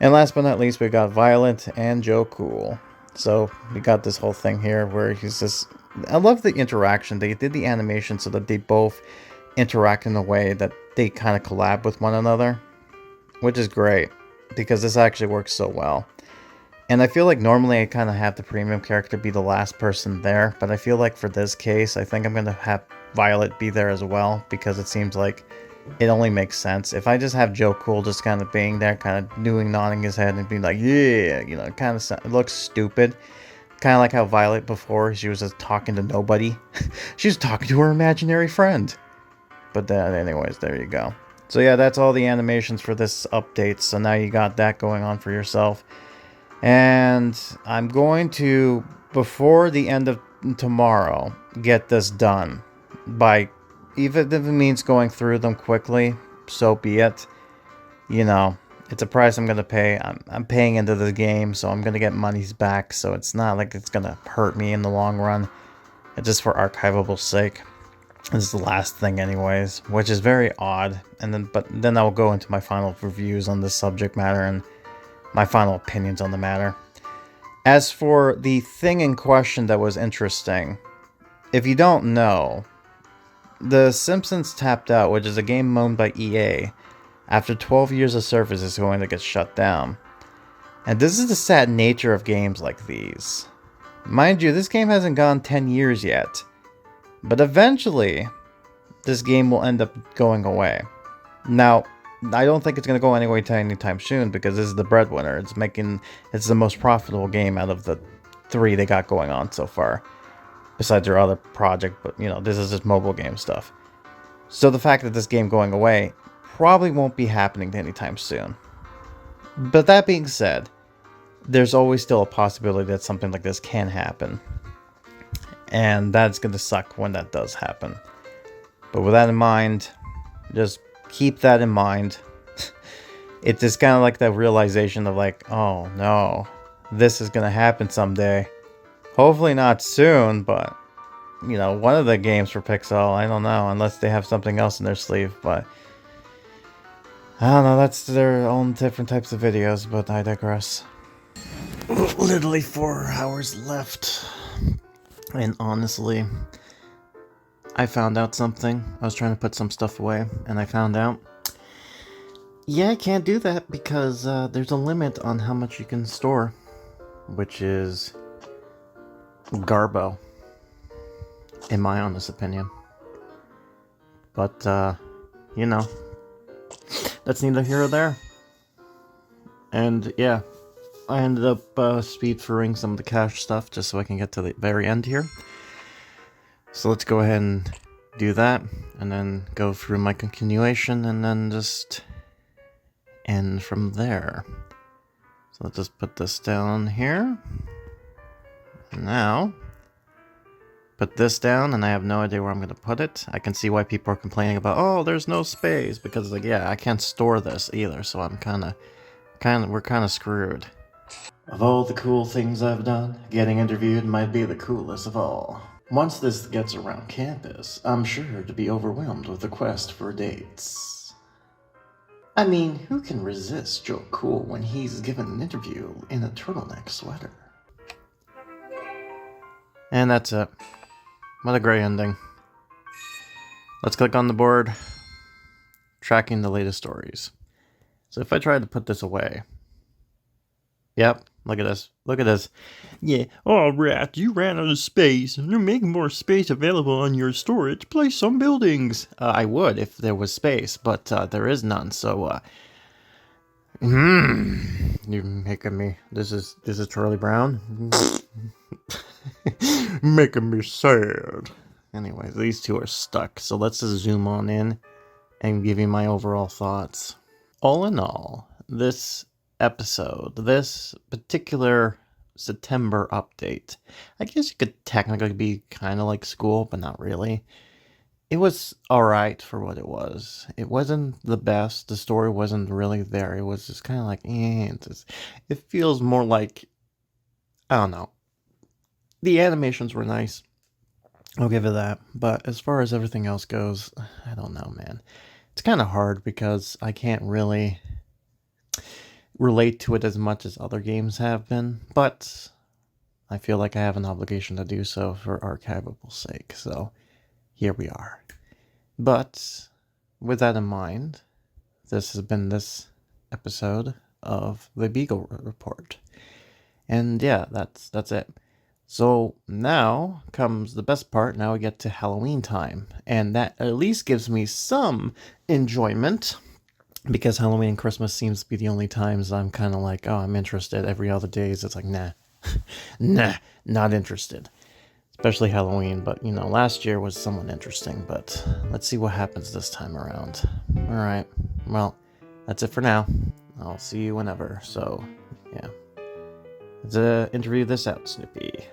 [SPEAKER 1] And last but not least, we got Violet and Joe Cool. So we got this whole thing here where he's just, I love the interaction. They did the animation so that they both interact in a way that they kind of collab with one another, which is great because this actually works so well. And I feel like normally I kind of have the premium character be the last person there, but I feel like for this case, I think I'm going to have Violet be there as well, because it seems like it only makes sense. If I just have Joe Cool just kind of being there, kind of nodding his head and being like, yeah, you know, it looks stupid. Kind of like how Violet before, she was just talking to nobody. She was talking to her imaginary friend. But then, anyways, there you go. So yeah, that's all the animations for this update. So now you got that going on for yourself. And I'm going to, before the end of tomorrow, get this done. Even if it means going through them quickly, so be it. You know, it's a price I'm going to pay. I'm paying into the game, so I'm going to get monies back. So it's not like it's going to hurt me in the long run. It's just for archivable sake. This is the last thing anyways, which is very odd. But then I'll go into my final reviews on this subject matter and my final opinions on the matter. As for the thing in question that was interesting, if you don't know, The Simpsons Tapped Out, which is a game owned by EA, after 12 years of service is going to get shut down. And this is the sad nature of games like these. Mind you, this game hasn't gone 10 years yet, but eventually this game will end up going away. Now, I don't think it's going to go anyway anytime soon, because this is the breadwinner. It's the most profitable game out of the 3 they got going on so far, besides their other project. But you know, this is just mobile game stuff. So the fact that this game going away probably won't be happening anytime soon. But that being said, there's always still a possibility that something like this can happen, and that's going to suck when that does happen. But with that in mind, just keep that in mind. It's just kind of like the realization of like, oh no, this is gonna happen someday. Hopefully not soon, but you know, one of the games for Pixel, I don't know, unless they have something else in their sleeve, but I don't know, that's their own different types of videos, but I digress. Literally 4 hours left. And honestly, I found out something. I was trying to put some stuff away, and I found out, yeah, I can't do that because there's a limit on how much you can store, which is Garbo, in my honest opinion. But, you know, that's neither here or there. And yeah, I ended up speed forwarding some of the cache stuff just so I can get to the very end here. So let's go ahead and do that, and then go through my continuation, and then just end from there. So let's just put this down here. Now, put this down, and I have no idea where I'm going to put it. I can see why people are complaining about, oh, there's no space, because like, yeah, I can't store this either, so I'm we're kind of screwed. Of all the cool things I've done, getting interviewed might be the coolest of all. Once this gets around campus, I'm sure to be overwhelmed with the quest for dates. I mean, who can resist Joe Cool when he's given an interview in a turtleneck sweater? And that's it. What a great ending. Let's click on the board. Tracking the latest stories. So if I tried to put this away... Yep, look at this. Look at this.
[SPEAKER 5] Yeah, oh rat, you ran out of space. To make more space available on your storage, place some buildings.
[SPEAKER 1] I would if there was space, but there is none, so you're making me... This is Charlie Brown? Making me sad. Anyways, these two are stuck, so let's just zoom on in and give you my overall thoughts. All in all, this episode, this particular September update, I guess you could technically be kind of like school, but not really. It was alright for what it was. It wasn't the best. The story wasn't really there. It was just kind of like, it feels more like, I don't know. The animations were nice. I'll give it that. But as far as everything else goes, I don't know, man. It's kind of hard because I can't really relate to it as much as other games have been. But I feel like I have an obligation to do so for archivable sake. So here we are. But with that in mind, this has been this episode of the Beagle Report. And yeah, that's it. So now comes the best part. Now we get to Halloween time. And that at least gives me some enjoyment, because Halloween and Christmas seems to be the only times I'm kind of like, oh, I'm interested. Every other days it's like, nah, nah, not interested. Especially Halloween, but you know, last year was somewhat interesting, but let's see what happens this time around. Alright, well, that's it for now. I'll see you whenever, so, yeah. Let's interview this out, Snoopy.